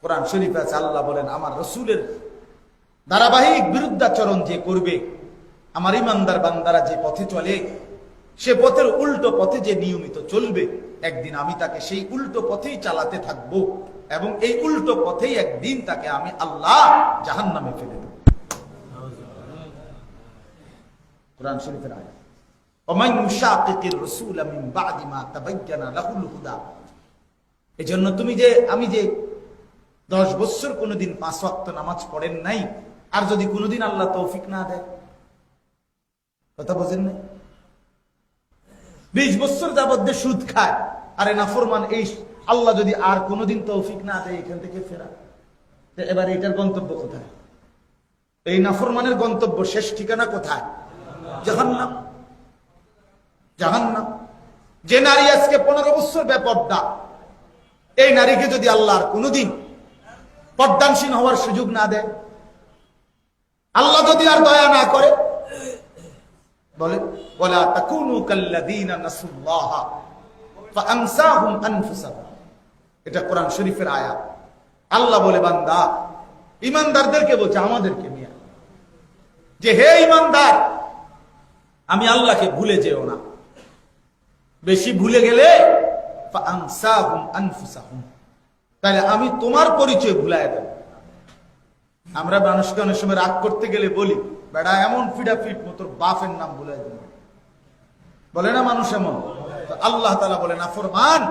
কোরআন শরীফে আছে, আল্লাহ বলেন আমার রাসূলের ধারাবাহিক বিরুদ্ধাচরণ যে করবে, আমার ইমানদার বান্দারা যে পথে চলে, সে পথের উল্টো পথে যে নিয়মিত চলবে, একদিন আমি তাকে সেই উল্টো পথেই চালাতে থাকব, এবং এই উল্টো পথেই একদিন তাকে আমি আল্লাহ জাহান্নামে ফেলে দেব। কোরআন শরীফের আয়াত। ওমান ইউশাকিকির রাসূলা মিন বাদি মা তাবায়্যানা লাহুল হুদা। এজন্য তুমি যে, আমি যে 10 বছর কোনোদিন 5 ওয়াক্ত নামাজ পড়েন নাই, আর যদি কোনোদিন আল্লাহ তৌফিক না দেয়, কথা বোঝেন নাই? 20 বছর যাবত সুদ খায়, আরে নাফরমান, এই আল্লাহ যদি আর কোনোদিন তৌফিক না দেয় এখান থেকে ফেরা, এবার এটার গন্তব্য কোথায়? এই নাফরমানের গন্তব্য শেষ ঠিকানা কোথায়? জাহান্নাম। জাহান্নাম। যে নারী আজকে 15 বছর বেপর্দা, এই নারীকে যদি আল্লাহ আর কোনোদিন পর্দানসীন হওয়ার সুযোগ না দেয়, আল্লাহ যদি আর দয়া না করে, বলে ওয়ালা তাকুনু কাল্লাযীনা নাসুল্লাহ ফাআনসাহুম আনফুসাহুম। এটা কোরআন শরীফের আয়াত। আল্লাহ বলে বান্দা, ইমানদারদেরকে বলছে, আমাদেরকে নিয়ে, যে হে ইমানদার, আমি আল্লাহকে ভুলে যেও না। বেশি ভুলে গেলে ফাআনসাহুম আনফুসাহুম, তাহলে আমি তোমার পরিচয় ভুলায় দেব। আমরা মানুষকে অনেক সময় রাগ করতে গেলে বলি, বেড়া এমন ফিডাফিট তোর বাপের নাম ভুলাই দেব, বলে না মানুষ এমন? আল্লাহ তাআলা বলে, নাফরমান,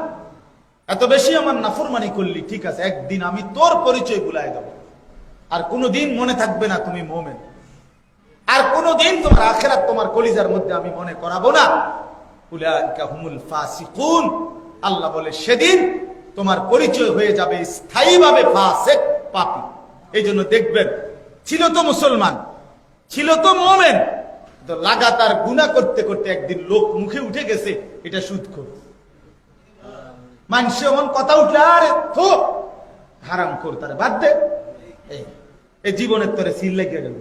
এত বেশি আমার নাফরমানি করলি, ঠিক আছে, একদিন আমি তোর পরিচয় ভুলাই দেব, আর কোনোদিন মনে থাকবে না তুমি মুমিন, আর কোনোদিন তোমার আখিরাত তোমার কলিজার মধ্যে আমি মনে করাবো না। উলাইকা হুমুল ফাসিকুন। আল্লাহ বলে, সেদিন তোমার পরিচয় হয়ে যাবে স্থায়ীভাবে ফাসিক, পাপী। এই জন্য দেখবেন, ছিল তো মুসলমান, ছিল তো মুমিন, তো লাগাতার গুনাহ করতে করতে একদিন লোক মুখে উঠে গেছে এটা সুদখোর। মানুষ এমন কথা উঠলে, আরে থো হারামখোর, তারে বাদ দে। এই জীবনের তরে সিল লাগিয়া গেল,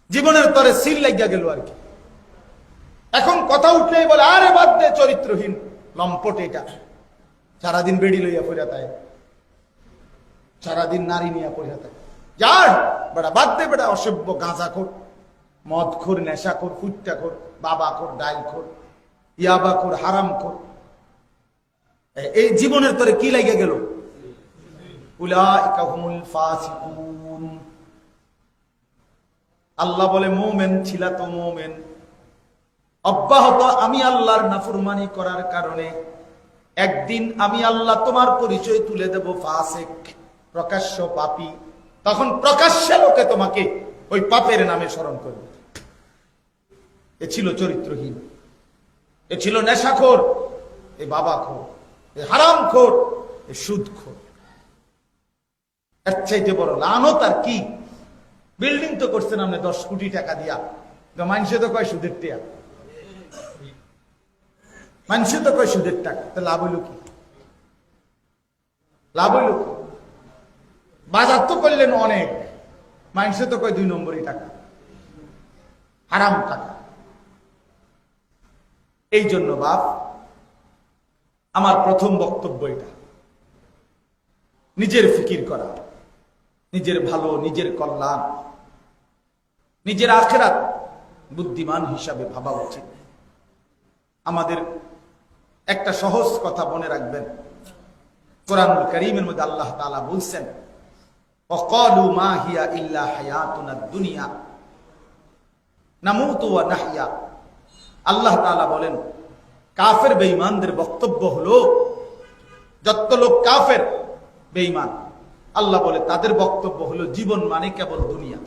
জীবনের তরে সিল লাগিয়া গেল আর কি। এখন কথা উঠলেই বলে, আরে বাদ দে, চরিত্রহীন লম্পট এটা, সারাদিন বেড়ি লইয়া পড়িয়া তাই, সারাদিন নারী নিয়ে পড়িয়া তাই, যার বেটা বাদ দে, বেটা অসভ্য, গাঁজাখোর, মদখোর, নেশাখোর, ফুট্টাখোর, বাবাখোর, ডাইলখোর, ইয়াবাখোর, হারামখোর। এই জীবনের তরে কি লাগিয়া গেল? উলাইকা হুমুল ফাসিকুন। আল্লাহ বলে, মুমিন ছিলা তো মুমিন, অব্যাহত আমি আল্লাহর নাফরমানি করার কারণে একদিন আমি আল্লাহ তোমার পরিচয় তুলে দেব ফাসিক, প্রকাশ্য পাপী। তখন প্রকাশ্যে লোকে তোমাকে ওই পাপের নামে স্মরণ করবে। এ ছিল চরিত্রহীন, এ ছিল নেশাখোর, এ বাবাখোর, এ হারামখোর, এ সুদখোর। এর চাইতে বড় লানত আর কি? বিল্ডিং তো করছেন আপনি 10 কোটি টাকা দিয়া, মানুষে তো কয় সুদের টাকা, মানুষে তো কয় সুদের টাকা, তো লাভ হইল কি? লাভ হইল কি? বাজার তো করলেন অনেক, মানুষে তো কয় 2 নম্বরই টাকা, হারাম টাকা। এই জন্য বাপ, আমার প্রথম বক্তব্য এটা, নিজের ফিকির করা, নিজের ভালো, নিজের কল্যাণ, নিজের আখিরাত বুদ্ধিমান হিসাবে ভাবা উচিত। আমাদের একটা সহজ কথা মনে রাখবেন, কোরআনুল কারীমের মধ্যে আল্লাহ তাআলা বলছেন, ওয়াকালু মা হিয়া ইল্লা হায়াতুনাদ দুনিয়া নামুতু ওয়া নাহইয়া। আল্লাহ তাআলা বলেন, কাফের বেঈমানদের বক্তব্য হলো, যত লোক কাফের বেঈমান, আল্লাহ বলে তাদের বক্তব্য হলো জীবন মানে কেবল দুনিয়া।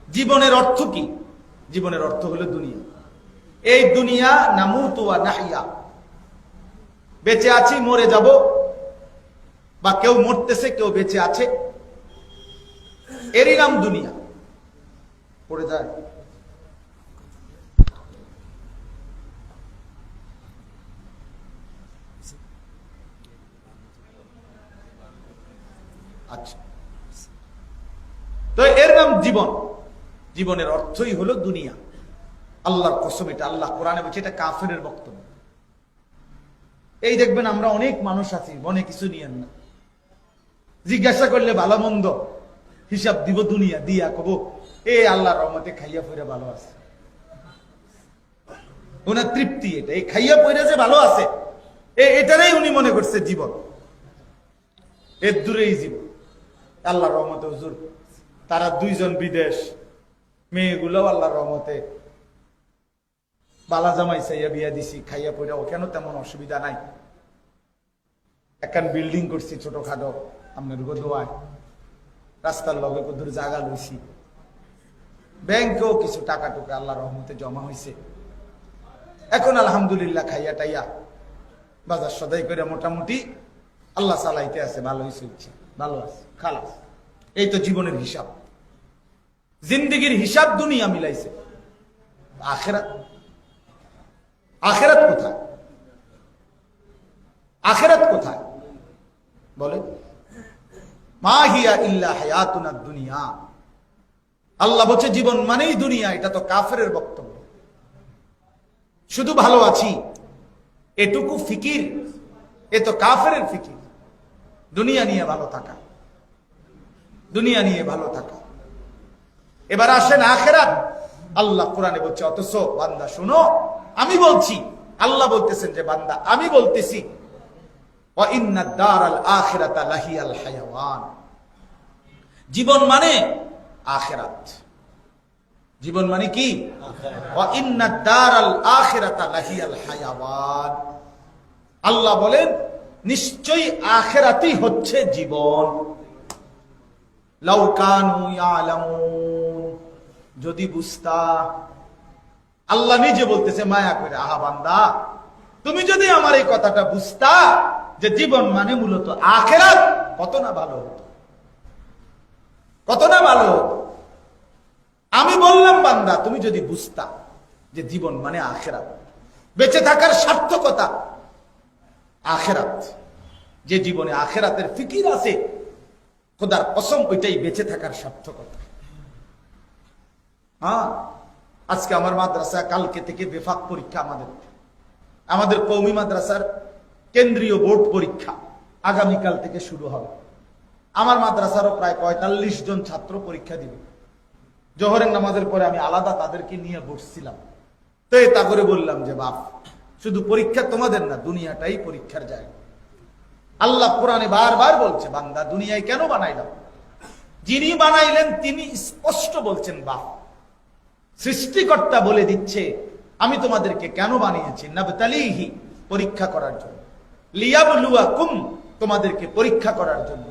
জীবনের অর্থ কি? জীবনের অর্থ হলো দুনিয়া। এই দুনিয়া নামুতু ওয়া নাহইয়া, বেঁচে আছি, মরে যাব, বা কেউ মরতেছে, কেউ বেঁচে আছে, এরই নাম দুনিয়া। পড়ে যায়। আচ্ছা, তো এর নাম জীবন। জীবনের অর্থই হলো দুনিয়া। আল্লাহর কসম, এটা আল্লাহ কোরআনে বলছে, এটা কাফেরের বক্তব্য। এই দেখবেন আমরা অনেক মানুষ আছি, মনে কিছু নিয়েন না, জিজ্ঞাসা করলে ভালো মন্দ হিসাব দিব দুনিয়া দিয়া, কব এ আল্লাহর রহমতে খাইয়া পয়রা ভালো আছে, ওনার তৃপ্তি এটা, এই খাইয়া পয়রা যে ভালো আছে এটারই উনি মনে করছে জীবন, এর দূরেই জীবন। আল্লাহর রহমতে হুজুর তারা দুইজন বিদেশ, মেয়েগুলোও আল্লাহর রহমতে বালা জামাই চাইয়া বিয়া দিছি, খাইয়া পয়রা ও কেন তেমন অসুবিধা নাই। একখান বিল্ডিং করছি ছোটখাটো, আপনার দোয়ায়, রাস্তার লগে কদূর জায়গা লইছি, ব্যাংকেও কিছু টাকা টুকা আল্লাহর রহমতে জমা হয়েছে। এখন আলহামদুলিল্লাহ খাইয়া টাইয়া বাজার সদাই করে মোটামুটি আল্লাহ চালাইতে আছে, ভালোই চলছে, ভালো আছে, খালাস। এই তো জীবনের হিসাব, জিন্দিগির হিসাব দুনিয়া মিলাইছে। আখেরাত, আখেরাত কোথায়? আখেরাত কোথায় বলে? মা হিয়া ইল্লা হায়াতুনা দুনিয়া। আল্লাহ বলছে জীবন মানেই দুনিয়া। এটা তো কাফেরের বক্তব্য। শুধু ভালো আছি এটুকু ফিকির, এ তো কাফেরের ফিকির। দুনিয়া নিয়ে ভালো থাকা, দুনিয়া নিয়ে ভালো থাকা। এবার আসেন আখেরাত। আল্লাহ কোরআনে বলছে, অথচ বান্দা শুনো, আমি বলছি, আল্লাহ বলতেছেন যে বান্দা আমি বলতেছি, ওয়া ইন্নাদ দারাল আখিরাতা লাহিয়াল হায়াওয়ান। জীবন মানে আখিরাত। জীবন মানে কি? ওয়া ইন্নাদ দারাল আখিরাতা লাহিয়াল হায়াওয়ান। আল্লাহ বলেন নিশ্চয়ই আখিরাতই হচ্ছে জীবন। লাউ কানু ইয়ালামুন, যদি বুঝতা। আল্লাহ নিজে বলতেছে মায়া করে, আহা বান্দা তুমি যদি আমার এই কথাটা বুঝতা যে জীবন মানে মূলত আখিরাত, কত না ভালো হতো, কত না ভালো হতো। আমি বললাম বান্দা তুমি যদি বুঝতা যে জীবন মানে আখিরাত, বেঁচে থাকার সার্থকতা আখিরাত, যে জীবনে আখিরাতের ফিকির আছে, খোদার কসম ওইটাই বেঁচে থাকার সার্থকতা। হ্যাঁ, আজকে আমার মাদ্রাসা কালকে থেকে বেফাক পরীক্ষা, আমাদের কওমি মাদ্রাসার কেন্দ্রীয় বোর্ড পরীক্ষা আগামীকাল থেকে শুরু হবে। আমার মাদ্রাসারও প্রায় ৪৫ জন ছাত্র পরীক্ষা দিবে। জোহরের নামাজের পরে আমি আলাদা তাদেরকে নিয়ে বসছিলাম, তো তা করে বললাম যে বাপ, শুধু পরীক্ষা তোমাদের না, দুনিয়াটাই পরীক্ষার জায়গা। আল্লাহ কোরআনে বারবার বলছে, বান্দা দুনিয়ায় কেন বানাইলাম? যিনি বানাইলেন তিনি স্পষ্ট বলছেন, বাপ সৃষ্টিকর্তা বলে দিচ্ছে আমি তোমাদেরকে কেন বানিয়েছি, নাবতালিহি পরীক্ষা করার জন্য, লিয়াবলুয়াকুম তোমাদেরকে পরীক্ষা করার জন্য,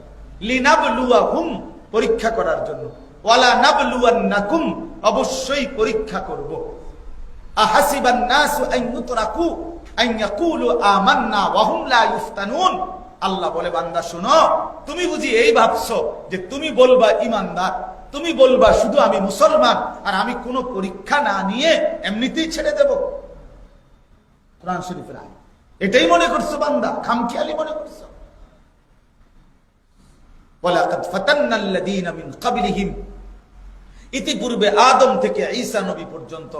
লিনাবলুয়াহুম পরীক্ষা করার জন্য, ওয়ালা নাবলুয়ান্নাকুম অবশ্যই পরীক্ষা করব। আহাসিবান নাসু আন ইউতরাকু আন ইয়াকুলু আমান্না ওয়া হুম লা ইফতানুন। আল্লাহ বলে বান্দা শোনো, তুমি বুঝি এই ভাবছো যে তুমি বলবা ইমানদার, তুমি বলবা শুধু আমি মুসলমান, আর আমি কোনো পরীক্ষা না নিয়ে এমনিতেই ছেড়ে দেব? কোরআন শরীফের আয়াত। এটাই মনে করছো বান্দা? খামখেয়ালি মনে করছো? ওয়ালাকাদ ফাতান্নাল্লাযীনা মিন ক্বাবলিহিম, ইতিপূর্বে আদম থেকে ঈসা নবী পর্যন্ত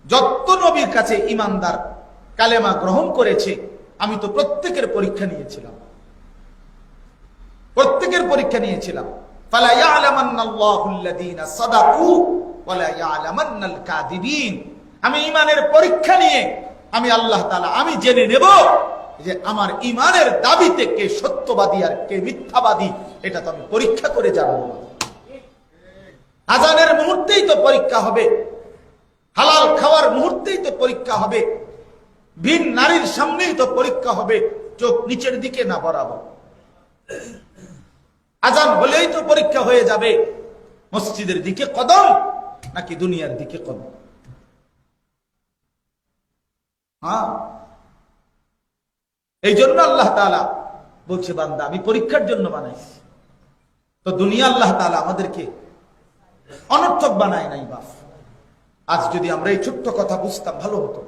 যত নবীর কাছে ঈমানদার কালেমা গ্রহণ করেছে, আমি তো প্রত্যেকের পরীক্ষা নিয়েছিলাম, প্রত্যেকের পরীক্ষা নিয়েছিলাম। ফালা ইয়ালামান্নাল্লাহুল্লাযীনা সাদাকু ওয়ালা ইয়ালামান্নাল কাযিবিন। আমি ঈমানের পরীক্ষা নিয়ে আমি আল্লাহ তাআলা আমি জেনে নেব যে আমার ঈমানের দাবিতে কে সত্যবাদী আর কে মিথ্যাবাদী, এটা তো আমি পরীক্ষা করে জানব। আজানের মুহূর্তেই তো পরীক্ষা হবে, হালাল খাওয়ার মুহূর্তেই তো পরীক্ষা হবে, ভিন নারীর সামনেই তো পরীক্ষা হবে, চোখ নিচের দিকে না বরাবর। আজান হলেই তো পরীক্ষা হয়ে যাবে, মসজিদের দিকে কদম নাকি দুনিয়ার দিকে কদম। হ্যাঁ, এই জন্য আল্লাহ তাআলা বলছে বান্দা আমি পরীক্ষার জন্য বানাইছি। তো দুনিয়া আল্লাহ তাআলা আমাদেরকে অনর্থক বানায় নাই বাপ। আজ যদি আমরা এই ছোট্ট কথা বুঝতাম ভালো হতো।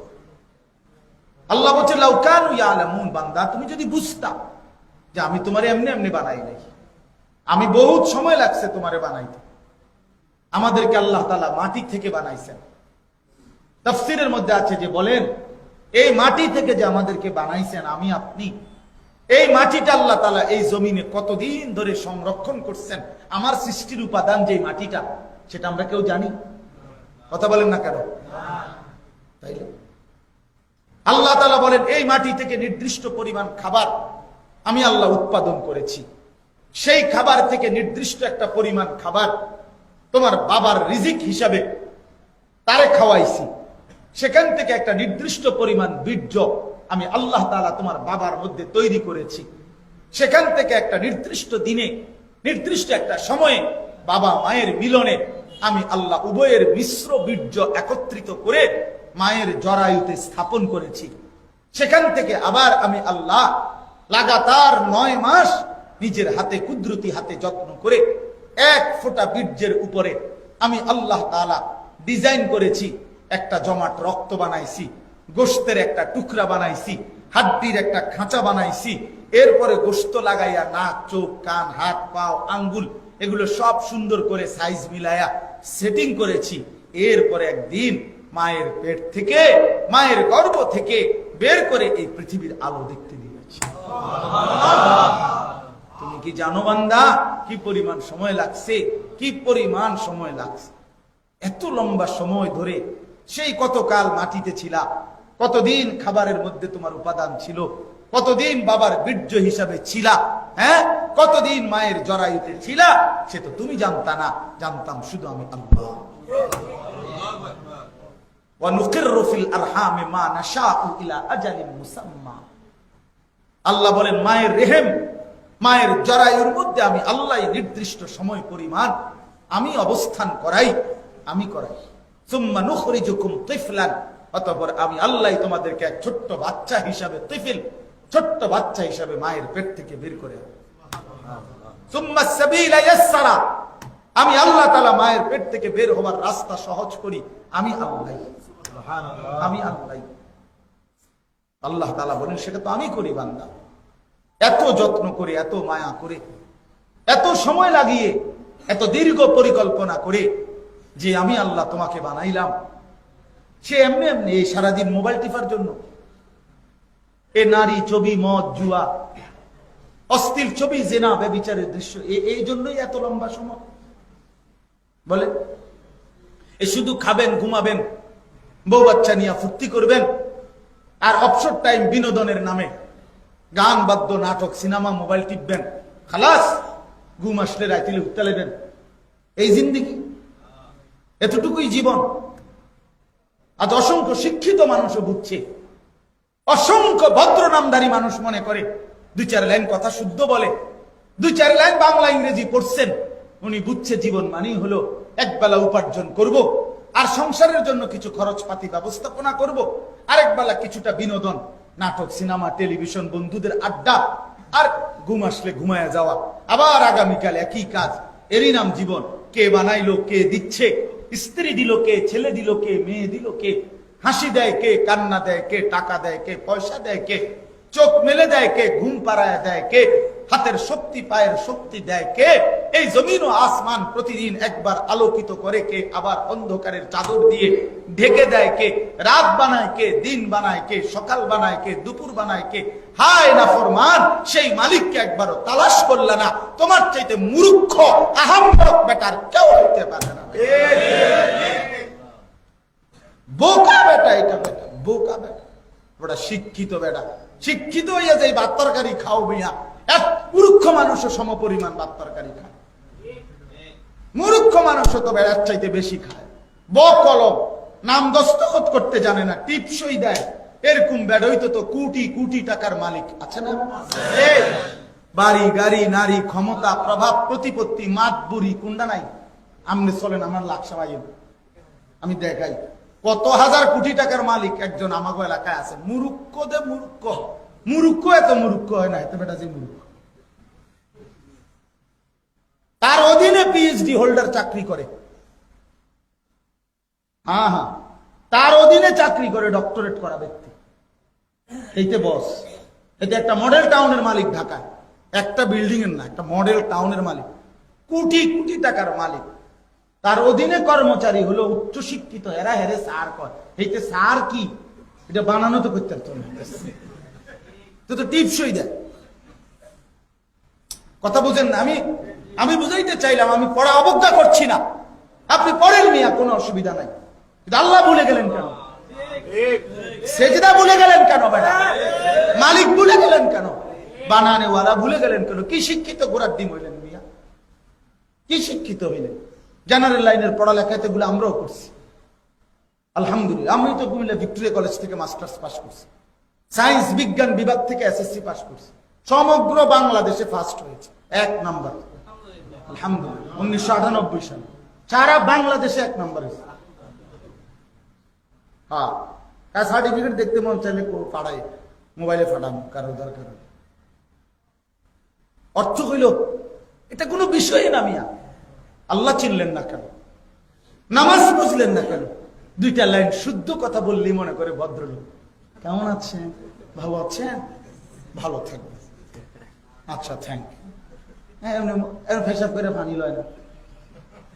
আল্লাহ বলছে লাউ কানু ইয়ালামুন, বান্দা তুমি যদি বুঝতাম যে আমি তোমারে এমনি এমনি বানাই নাই, আমি বহুত সময় লাগছে তোমারে বানাইতে, আমাদেরকে আল্লাহ তাআলা মাটি থেকে বানাইছেন। তাফসীরের মধ্যে আছে যে বলেন এই মাটি থেকে যে আমাদেরকে বানাইছেন আমি আপনি, এই মাটিটা আল্লাহ তাআলা এই জমিনে কতদিন ধরে সংরক্ষণ করছেন। আমার সৃষ্টির উপাদান যে মাটিটা, সেটা আমরা কেউ জানি? কথা বলেন না কেন? তাইলে আল্লাহ তাআলা বলেন এই মাটি থেকে নির্দিষ্ট পরিমাণ খাবার আমি আল্লাহ উৎপাদন করেছি। সেই খাবার থেকে নির্দিষ্ট একটা পরিমাণ খাবার তোমার বাবার রিজিক হিসাবে তারে খাওয়াইছি। সেখান থেকে একটা নির্দিষ্ট পরিমাণ বীর্য আমি আল্লাহ তাআলা তোমার বাবার মধ্যে তৈরি করেছি। সেখান থেকে একটা নির্দিষ্ট দিনে নির্দিষ্ট একটা সময়ে বাবা মায়ের মিলনে আমি আল্লাহ উভয়ের মিশ্র বীর্য একত্রিত করে মায়ের জরায়ুতে স্থাপন করেছি। সেখান থেকে আবার আমি আল্লাহ লাগাতার 9 মাস নিজের হাতে কুদরতি হাতে যত্ন করে এক ফোঁটা বীর্যের উপরে আমি আল্লাহ তাআলা ডিজাইন করেছি একটা জমাট রক্ত বানাইছি, গোশতের একটা টুকরা বানাইছি, হাড্ডির একটা খাঁচা বানাইছি। এরপরে গোশত লাগাইয়া নাক, চোখ, কান, হাত, পাও, আঙ্গুল এগুলো সব সুন্দর করে সাইজ মিলাইয়া সেটিং করেছি। এরপরে একদিন মায়ের পেট থেকে, মায়ের গর্ভ থেকে বের করে এই পৃথিবীর আলো দেখতে দিয়েছি। তুমি কি জানো বান্দা কি পরিমাণ সময় লাগছে? কি পরিমাণ সময় লাগছে? এত লম্বা সময় ধরে সেই কতকাল মাটিতে ছিলা, কতদিন খাবারের মধ্যে তোমার উপাদান ছিল, কতদিন বাবার বীর্য হিসাবে ছিলা, হ্যাঁ, কতদিন মায়ের জরায়ুতে ছিলা, সে তো তুমি জানতা না, জানতাম শুধু আমি আল্লাহ। আল্লাহ বলেন মায়ের রেহেম, মায়ের জরায়ুর মধ্যে আমি আল্লাহ নির্দিষ্ট সময় পরিমাণ আমি অবস্থান করাই, আমি করাই। সুম্মা নুখরিজুকুম তিফলান, অতঃপর আমি আল্লাহ তোমাদেরকে এক ছোট্ট বাচ্চা হিসাবে, তিফিল ছোট্ট বাচ্চা হিসাবে মায়ের পেট থেকে বের করে। সুম্মা সাবিলা ইয়াসসারা, আমি আল্লাহ তাআলা মায়ের পেট থেকে বের হওয়ার রাস্তা সহজ করি, আমি আল্লাহ। সুবহানাল্লাহ, আমি আল্লাহ। আল্লাহ তাআলা বলেন সেটা তো আমি করি বান্দা। এত যত্ন করে, এত মায়া করে, এত সময় লাগিয়ে, এত দীর্ঘ পরিকল্পনা করে যে আমি আল্লাহ তোমাকে বানাইলাম, সে এমনি এমনি এই সারাদিন মোবাইল টিপার জন্য, এ নারী ছবি, মদ, জুয়া, অশ্লীল ছবি, জেনা, ব্যভিচারের দৃশ্য, এই জন্যই এত লম্বা সময়? বলে এ শুধু খাবেন, ঘুমাবেন, বউ বাচ্চা নিয়ে ফুর্তি করবেন, আর অবসর টাইম বিনোদনের নামে গান, বাদ্য, নাটক, সিনেমা, মোবাইল টিপবেন, খালাস, ঘুম আসলে রাইতিলে উঠতে লাগবেন। এই জিন্দেগি, এতটুকুই জীবন। আজ অসংখ্য শিক্ষিত মানুষও বুঝছে, অসংখ্য ভদ্র নামধারী মানুষ মনে করে 2-4 লাইন কথা শুদ্ধ বলে, 2-4 লাইন বাংলা ইংরেজি পড়ছেন, উনি বুঝছে জীবন মানেই হলো একবেলা উপার্জন করব, আর সংসারের জন্য কিছু খরচপাতি ব্যবস্থাপনা করব, আরেক বেলা কিছুটা বিনোদন, নাটক, সিনেমা, টেলিভিশন, বন্ধুদের আড্ডা, আর ঘুম আসলে ঘুমায়া যাওয়া, আবার আগামীকাল একই কাজ। এরই নাম জীবন। কে বানাইলো, কে দিচ্ছে, স্ত্রী দিল কে, ছেলে দিল কে, মেয়ে দিল কে, হাসি দেয় কে, কান্না দেয় কে, টাকা দেয় কে, পয়সা দেয় কে, চোখ মেলে দেয় কে, ঘুম পাড়ায় দেয় কে, হাতের শক্তি, পায়ের শক্তি দেয় কে, এই জমিন ও আসমান প্রতিদিন একবার আলোকিত করে কে, আবার অন্ধকারের চাদর দিয়ে ঢেকে দেয় কে, রাত বানায় কে, দিন বানায় কে, সকাল বানায় কে, দুপুর বানায় কে। হায় নাফরমান, সেই মালিককে একবারও তালাশ করলে না, তোমার চাইতে মূর্খ আহাম্মক বেটার কেউ হইতে পারে না। বোকা বেটা, এটা বেটা বোকা বেটা, ওটা শিক্ষিত বেটা। শিক্ষিত হইয়া যে ভাত তরকারি খাও মিয়া, এক মূর্খ মানুষও সমপরিমাণ ভাত তরকারি খায়। মূর্খ মানুষও তো বেড়ার চাইতে বেশি খায়। বকলম, নাম দস্তখত করতে জানে না, টিপসই দেয়, এরকম বেড়াইতো তো কোটি কোটি টাকার মালিক আছে না? বাড়ি, গাড়ি, নারী, ক্ষমতা, প্রভাব, প্রতিপত্তি, মাত বুড়ি কোনটা নাই? আমনে চলেন আমার লাকসা ভাই, আমি দেখাই কত হাজার কোটি টাকার মালিক একজন আমাগো এলাকায় আছে। মূর্খ দে মূর্খ, মূর্খ এত মূর্খ হয় না, এত বেটা যে মূর্খ। তার অধীনে পিএইচডি হোল্ডার চাকরি করে, হ্যাঁ হ্যাঁ, তার অধীনে চাকরি করে ডক্টরেট করা ব্যক্তি, এইতে বস। এটা একটা মডেল টাউনের মালিক ঢাকায়, একটা বিল্ডিং এর না, একটা মডেল টাউনের মালিক, কোটি কোটি টাকার মালিক। তার অধীনে কর্মচারী হলো উচ্চ শিক্ষিত, এরা হেরে সার কয়। এইতে সার কি এটা বানানো তো করতে পারতো না, তো টিপসই দেয়। কথা বুঝেন না? আমি বুঝাইতে চাইলাম, আমি পড়া অবজ্ঞা করছি না, আপনি পড়েন মিয়া, কোনো অসুবিধা নাই। কিন্তু আল্লাহ ভুলে গেলেন কেন? সেজদা ভুলে গেলেন কেন? বেটা মালিক ভুলে গেলেন কেন? বানানেওয়ালা ভুলে গেলেন কেন? কি শিক্ষিত ঘোড়ার ডিম হইলেন মিয়া? কি শিক্ষিত হইলেন? জেনারেল লাইনের পড়ালেখাতে গুলো আমরাও করছি, আলহামদুলিল্লাহ। আমি তো কুমিল্লা ভিক্টোরিয়া কলেজ থেকে মাস্টার্স পাস করছি, সায়েন্স বিজ্ঞান বিভাগ থেকে এসএসসি পাস করছি, সমগ্র বাংলাদেশে ফার্স্ট হয়েছে, 1 নাম্বার, আলহামদুলিল্লাহ। 1998 সালে সারা বাংলাদেশে 1 নাম্বার হয়েছে। হ্যাঁ, সার্টিফিকেট দেখতে মন চাইলে পাঠাই, মোবাইলে ফাটানো কারো দরকার। অর্থ হইল এটা কোনো বিষয় না মিয়া। আল্লাহ চিনলেন না কেন? নামাজ বুঝলেন না কেন? 2টা লাইন শুদ্ধ কথা বললেই মনে করে ভদ্রলোক। কেমন আছেন? ভালো আছেন? ভালো থাকবে, আচ্ছা থ্যাংক ইউ। হ্যাঁ, পেশাব করে পানি লয় না,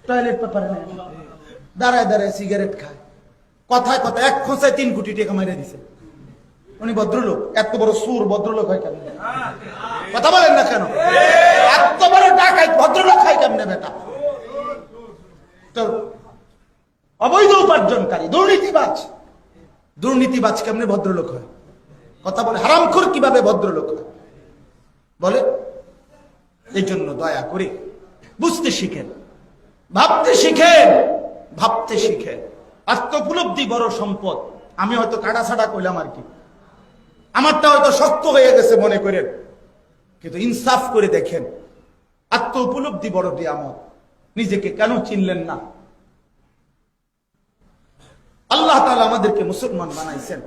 টয়লেট পেপার নেয় না, দাঁড়ায় দাঁড়ায় সিগারেট খায়, কথায় কথায় 1 খোঁচায় 3 কোটি টাকা মেরে দিছে। উনি ভদ্রলোক? এত বড় সুর ভদ্রলোক হয় কেমনে? কথা বলেন না কেন? এত বড় টাকায় ভদ্রলোক হয় কেমনে বেটা? তো অবৈধ উপার্জনকারী, দুর্নীতিবাজ কেমনে ভদ্রলোক হয়? কথা বলে। হারামখোর কিভাবে ভদ্রলোক হয় বলে? এই জন্য দয়া করে বুঝতে শিখেন, ভাবতে শিখেন, ভাবতে শিখেন। আত্মোপলব্ধি বড় সম্পদ। আমি হয়তো কাটাছাড়া কইলাম আর কি, আমারটা হয়তো শক্ত হয়ে গেছে মনে করেন, কিন্তু ইনসাফ করে দেখেন, আত্ম উপলব্ধি বড় নিয়ামত। নিজেকে কেন চিনলেন না? আল্লাহ তাআলা আমাদেরকে মুসলমান বানাইছেন,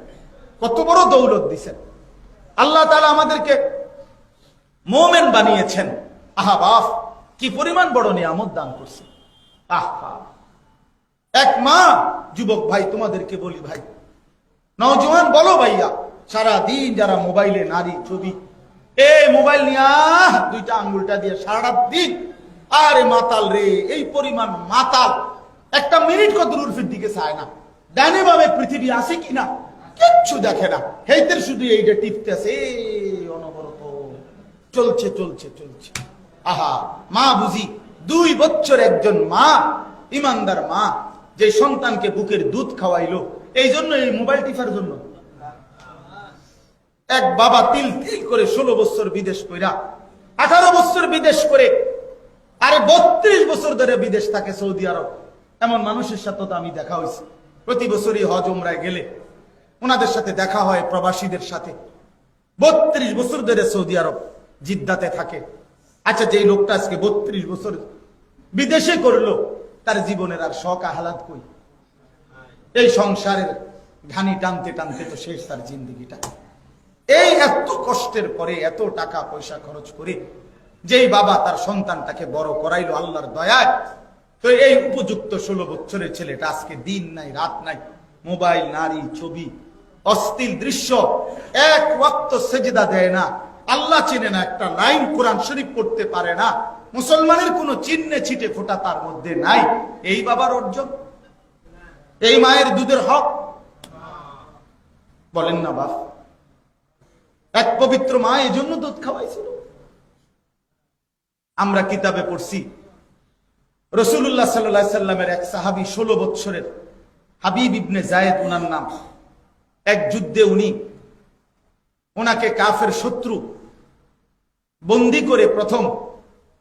কত বড় দৌলত দিছেন। আল্লাহ তাআলা আমাদেরকে মুমিন বানিয়েছেন। আহা বাপ, কি পরিমাণ বড় নিয়ামত দান করছেন। আহা, এক মা, যুবক ভাই তোমাদেরকে বলি ভাই, নওজোয়ান বলো ভাইয়া, সারা দিন যারা মোবাইলে নারী ছবি, মোবাইল নিয়ে 2টা আঙ্গুলটা দিয়ে সারা দিন, আরে মাতাল রে, এই পরিমাণ মাতাল, 1 মিনিট কত উর্ফির দিকে চায় না, ডানে ভাবে পৃথিবী আছে কিনা কিচ্ছু দেখে না, হেইতের শুধু এইটা টিপতে আছে, অনবরত চলছে চলছে চলছে। আহা, মা বুঝি 2 বছর একজন মা, ইমানদার মা, যে সন্তানকে বুকের দুধ খাওয়াইলো, এই জন্য, এই মোবাইল টিপার জন্য। এক বাবা তিল তিল করে 16 বছর বিদেশ কইরা, 18 বছর বিদেশ করে, আরে 32 বছর ধরে বিদেশ থাকে সৌদি আরব। এমন মানুষের সাথে তো আমি দেখা হয়েছে, প্রতি বছরই হজ উমরায় গেলে ওনাদের সাথে দেখা হয়, প্রবাসীদের সাথে। 32 বছর ধরে সৌদি আরব জিদ্দাতে থাকে। আচ্ছা, যে লোকটা আজকে 32 বছর বিদেশে করলো, তার জীবনের আর শখ আহ্লাদ কই? এই সংসারের ঘানি টানতে টানতে তো শেষ তার জিন্দগিটা। এই এত কষ্টের পরে, এত টাকা পয়সা খরচ করে যেই বাবা তার সন্তানটাকে বড় করাইলো আল্লাহর দয়ায়, তো এই উপযুক্ত 16 বছরের ছেলেটা আজকে দিন নাই রাত নাই, মোবাইল, নারী, ছবি, অশ্লীল দৃশ্য, 1 ওয়াক্ত সেজদা দেয় না, আল্লাহ চিনে না, একটা লাইন কোরআন শরীফ পড়তে পারে না, মুসলমানের কোন চিহ্নে ছিটে ফোটা তার মধ্যে নাই। এই বাবার অর্জন, এই মায়ের দুধের হক বলেন না বাপ? এক পবিত্র মা এই জন্য দুধ খাওয়াইছিল। আমরা কিতাবে পড়ছি, রাসূলুল্লাহ সাল্লাল্লাহু আলাইহি সাল্লামের এক সাহাবী 16 বছরের, হাবিব ইবনে যায়েদ ওনার নাম, এক যুদ্ধে ওনাকে কাফের শত্রু বন্দী করে প্রথম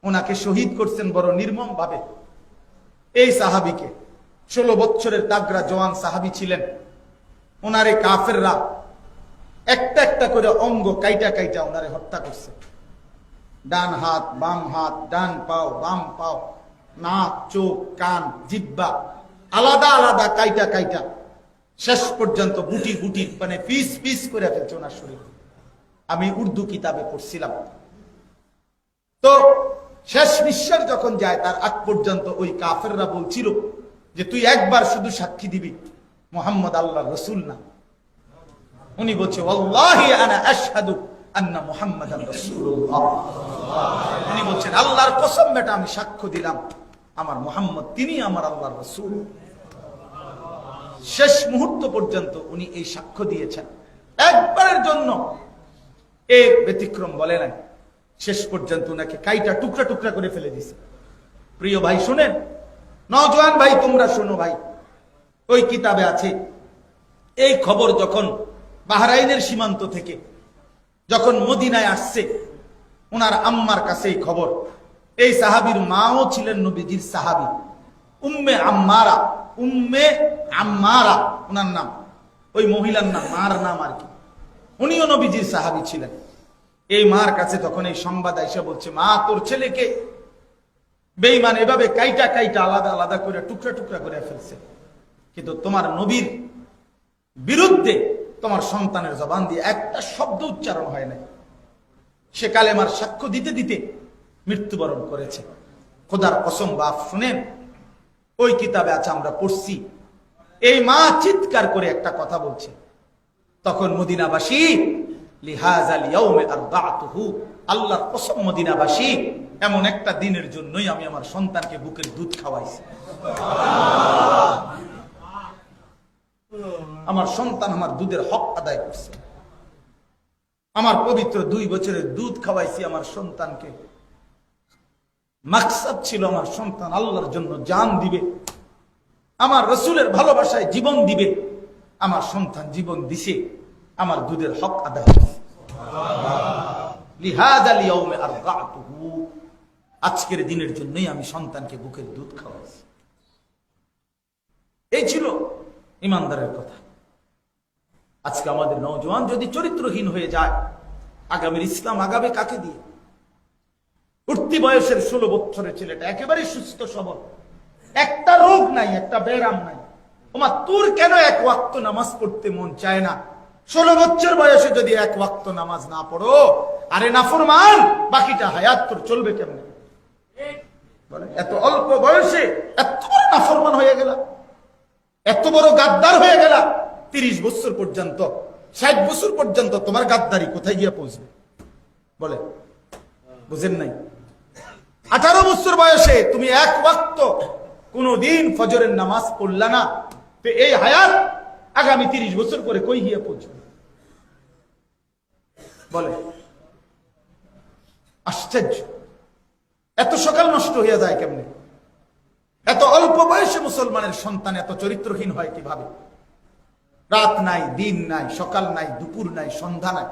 ওনাকে শহীদ করছেন বড় নির্মম ভাবে। এই সাহাবীকে, 16 বছরের তাগড়া জওয়ান সাহাবী ছিলেন, ওনারে কাফেররা একটা একটা করে অঙ্গ কাইটা কাইটা ওনারে হত্যা করছে। ডান হাত, বাম হাত, ডান পাও, বাম পাও, নাক, চোখ, কান, জিহ্বা আলাদা আলাদা কাইটা কাইটা শেষ পর্যন্ত বুটি বুটি মানে পিস পিস করে ফেলছে ওনার শরীর। আমি উর্দু কিতাবে পড়ছিলাম। তো শেষ নিঃশ্বাস যখন যায়, তার আগ পর্যন্ত ওই কাফেররা বলছিল যে তুই একবার শুধু সাক্ষী দিবি মুহাম্মদ আল্লাহর রাসূল না। উনি বলছে ওয়াল্লাহি আনা আশহাদু আন্না মুহাম্মাদান রাসূলুল্লাহ। উনি বলছেন আল্লাহর কসম বেটা, আমি সাক্ষ্য দিলাম আমার মুহাম্মদ তিনি আমার আল্লাহর রাসূল। শেষ মুহূর্ত পর্যন্ত উনি এই সাক্ষ্য দিয়েছেন, একবারের জন্য এর ব্যতিক্রম বলে নাই। শেষ পর্যন্ত উনাকে কাইটা টুকরা টুকরা করে ফেলে দিছে। প্রিয় ভাই শুনেন, নওজোয়ান ভাই তোমরা শোনো ভাই, ওই কিতাবে আছে এই খবর যখন বাহরাইনের সীমান্ত থেকে যখন মদিনায় আসছে, ওনার আম্মার কাছে এই খবর। এই সাহাবীর মাও ছিলেন নবীজির সাহাবী, উম্মে আম্মারা। উম্মে আম্মারা ওনার নাম, ওই মহিলার নাম, মার নাম আর কি। উনিও নবীজির সাহাবী ছিলেন। এই মার কাছে তখন এই সংবাদ আইসা বলছে, মা তোর ছেলেকে বেঈমান এভাবে কাইটা কাইটা আলাদা আলাদা করে টুকরা টুকরা করে ফেলছে, কিন্তু তোমার নবীর বিরুদ্ধে তোমার সন্তানের জবান দিয়ে একটা শব্দ উচ্চারণ হয় নাই। সে কালেমার সাক্ষ্য দিতে দিতে মৃত্যুবরণ করেছে। খোদার কসম বাপ শুনেন, ওই কিতাবে আছে, আমরা পড়ছি, এই মা চিৎকার করে একটা কথা বলছে, তখন মদিনাবাসী লিহাজাল ইয়াউমে আরদাতুহু, আল্লাহর কসম মদিনাবাসী এমন একটা দিনের জন্যই আমি আমার সন্তানকে বুকের দুধ খাওয়াইছি। আমার সন্তান আমার দুধের হক আদায় করছে। আমার পবিত্র 2 বছরের দুধ খাওয়াইছি আমার সন্তানকে। মাকসাদ ছিল আমার সন্তান আল্লাহর জন্য জান দিবে, আমার রাসূলের ভালোবাসায় জীবন দিবে। আমার সন্তান জীবন দিছে, আমার দুধের হক আদায় করছে। লিহাযাল ইয়াউমে আরদাতুহু, আজকের দিনের জন্যই আমি সন্তানকে বুকের দুধ খাওয়াইছি। এই ছিল ইমানদারের কথা। আজকে আমাদের নওজোয়ান যদি চরিত্রহীন হয়ে যায়, আগামীর ইসলাম আগাবে কাকে দিয়ে? উঠতি বয়সের 16 বছরের ছেলেটা একেবারে সুস্থ সবল, একটা রোগ নাই, একটা ব্যারাম নাই। ওমা তোর কেন এক ওয়াক্ত নামাজ পড়তে মন চায় না? 16 বছর বয়সে যদি এক ওয়াক্ত নামাজ না পড়ো, আরে নাফরমান, বাকিটা হায়াত তোর চলবে কেমনে? বলে এত অল্প বয়সে এত বড় নাফরমান হয়ে গেল, এত বড় গাদ্দার হয়ে গেল। 30 বছর পর্যন্ত, 60 বছর পর্যন্ত তোমার গাদ্দারি কোথায় গিয়ে পৌঁছবে? বলে বুঝেন নাই? 18 বছর বয়সে তুমি এক ওয়াক্ত কোনদিন ফজরের নামাজ পড়লা না, তো এই হায়াত আগামী 30 বছর পরে কই গিয়ে পৌঁছবে? বলে আশ্চর্য, এত সকাল নষ্ট হয়ে যায় কেমনে? এত অল্প বয়সে মুসলমানের সন্তান এত চরিত্রহীন হয় কিভাবে? রাত নাই, দিন নাই, সকাল নাই, দুপুর নাই, সন্ধ্যা নাই,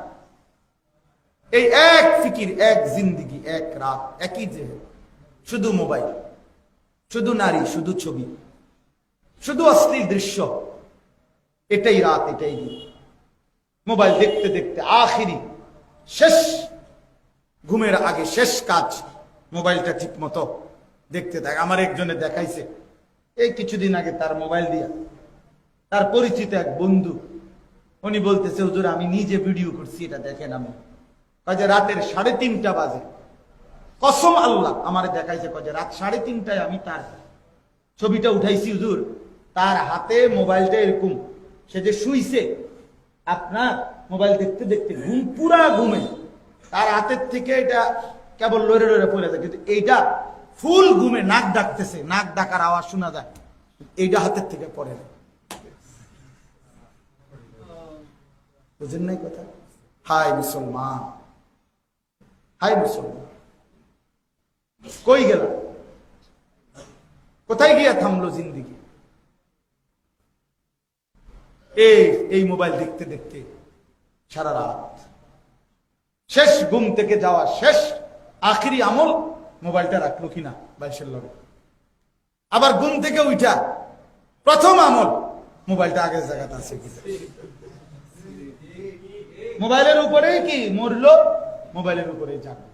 এই এক ফিকির, এক জিন্দিগি, এক রাত, একই যে শুধু মোবাইল, শুধু নারী, শুধু ছবি, শুধু অশ্লীল দৃশ্য। এটাই রাত, এটাই দিন। মোবাইল দেখতে দেখতে আখিরি শেষ, ঘুমের আগে শেষ কাজ মোবাইলটা ঠিক মতো দেখতে থাকে। আমার একজনে দেখাইছে, এই কিছুদিন আগে তার মোবাইল দিয়া তার পরিচিত এক বন্ধু, উনি বলতেছে হুজুর আমি নিজে ভিডিও করছি, এটা দেখেন। আমি কাজে রাতের 3:30 বাজে, কসম আল্লাহ আমার দেখাইছে, কাজে রাত 3:30টায় আমি তার ছবিটা উঠাইছি হুজুর। তার হাতে মোবাইলটা এরকম, সে যে শুইছে আপনার মোবাইল দেখতে দেখতে ঘুম, পুরা ঘুমে, তার হাতের থেকে এটা কেবল লড়ে লড়ে পড়ে যায়, কিন্তু এইটা ফুল ঘুমে নাক ডাকতেছে, নাক ডাকার আওয়াজ শোনা যায়, এইটা হাতের থেকে পড়ে না। বুঝেন নাই কথা? হায় মুসলমান, হায় মুসলমান, কই গেল? কোথায় গিয়া থামলো জিন্দিগি? এই মোবাইল দেখতে দেখতে সারা রাত, শেষ ঘুম থেকে যাওয়া, শেষ আখিরি আমল মোবাইলটা রাখলো কিনা বাইশের লগে। আবার ঘুম থেকে উঠা প্রথম আমল মোবাইলটা আগের জায়গাতে আছে কিনা। মোবাইলের উপরেই কি মরলো, মোবাইলের উপরেই যাবে।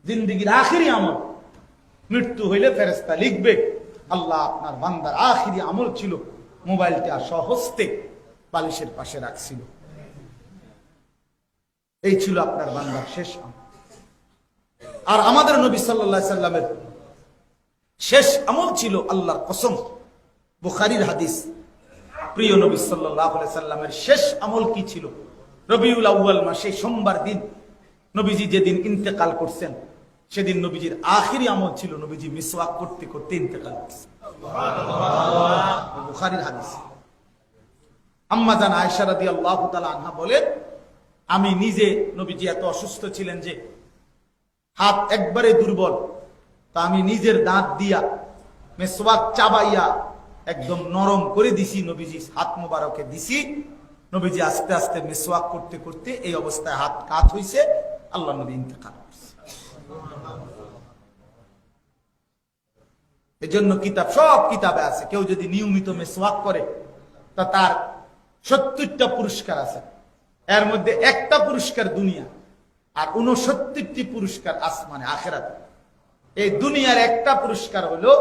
জিন্দিগির আখিরি আমল, মৃত্যু হইলে ফেরেশতা লিখবে আল্লাহ আপনার বান্দার আখিরি আমল ছিল মোবাইলটা স্বহস্তে বালিশের পাশে রাখছিল। এই ছিল আপনার বান্দার শেষ আমল। আর আমাদের নবী সাল্লাল্লাহু আলাইহি সাল্লামের শেষ আমল ছিল, আল্লাহর কসম, বুখারীর হাদিস, প্রিয় নবী সাল্লাল্লাহু আলাইহি সাল্লামের শেষ আমল কি ছিল? রবিউল আউয়াল মাসে সোমবার দিন নবীজি যেদিন ইন্তেকাল করছেন, সেদিন নবীজির আখিরি আমল ছিল নবীজি মিসওয়াক করতে করতে ইন্তেকাল করছে। বুখারীর হাদিস। আম্মা জান আয়েশা রাদিয়াল্লাহু তাআলা আনহা বলেন, আমি নিজে, নবীজি এত অসুস্থ ছিলেন যে হাত একবারে দুর্বল, তা আমি নিজের দাঁত দিয়া মিসওয়াক চাবাইয়া একদম নরম করে দিছি, নবীজি হাত মোবারকে দিছি। নবীজি আস্তে আস্তে মিসওয়াক করতে করতে এই অবস্থায় হাত কাত হইছে, আল্লাহ নবী ইন্তেকাল করছে। এজন্য কিতাব, সব কিতাবে আছে, কেউ যদি নিয়মিত মিসওয়াক করে তা তার 70টা পুরস্কার আছে। এর মধ্যে একটা পুরস্কার দুনিয়া, আর 69টি পুরস্কার আসমানে আখিরাতে। এই দুনিয়ার একটা পুরস্কার হলো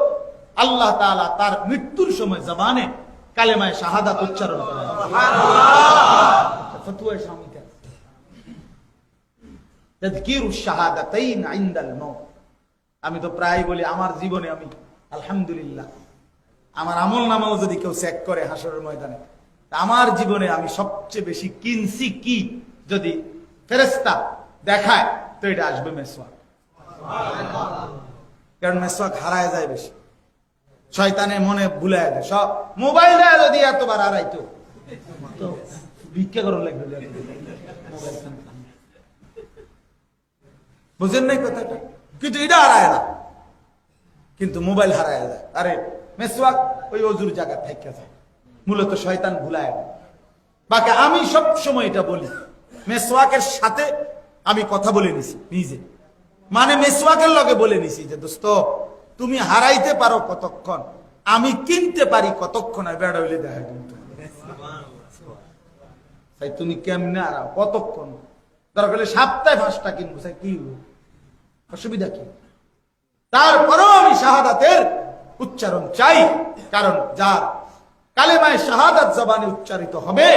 আল্লাহ তাআলা তার মৃত্যুর সময় জবানে কালেমায়ে শাহাদাত উচ্চারণ করেন। সুবহানাল্লাহ। ফতোয়ায়ে শামিতা তাযকিরুশ শাহাদাতাইন ইনদাল মাউত। আমি তো প্রায় বলি আমার জীবনে আমি আলহামদুলিল্লাহ, আমার আমল নামাও যদি কেউ চেক করে হাসরের ময়দানে, আমার জীবনে আমি সবচেয়ে বেশি কিনছি কি যদি ফেরেশতা দেখায় তো এটা আসবে মিসওয়াক। কারণ মিসওয়াক হারায় যায় বেশি, শয়তানে মনে ভুলায় দেয়। সব মোবাইলে যদি এতবার হারাইতো তো ভিক্ষা করার লাগবে। বুঝেন নাই কথাটা? কিন্তু এটা হারায় না, কিন্তু মোবাইল হারায় যায়। আরে মিসওয়াক ওই অজুর জায়গা থেকে যায়, মূলত শয়তান ভুলায় দেয়। বাকি আমি সব সময় এটা বলি, মিসওয়াকের সাথে আমি কথা বলে নিছি নিজে, মানে মিসওয়াকের লগে বলে নিছি যে দোস্ত তুমি হারাইতে পারো কতক্ষণ, আমি কিনতে পারি কতক্ষণ। আর বেড়া হইলে দেখা কিন্তু তাই তুমি কেমনে হারাও কতক্ষণ, দরকার হলে সপ্তাহে 5টা কিনবো, কি অসুবিধা কি? তারপরেও আমি শাহাদাতের উচ্চারণ চাই, কারণ যার কালেমায়ে শাহাদাত জবানে উচ্চারিত হবে,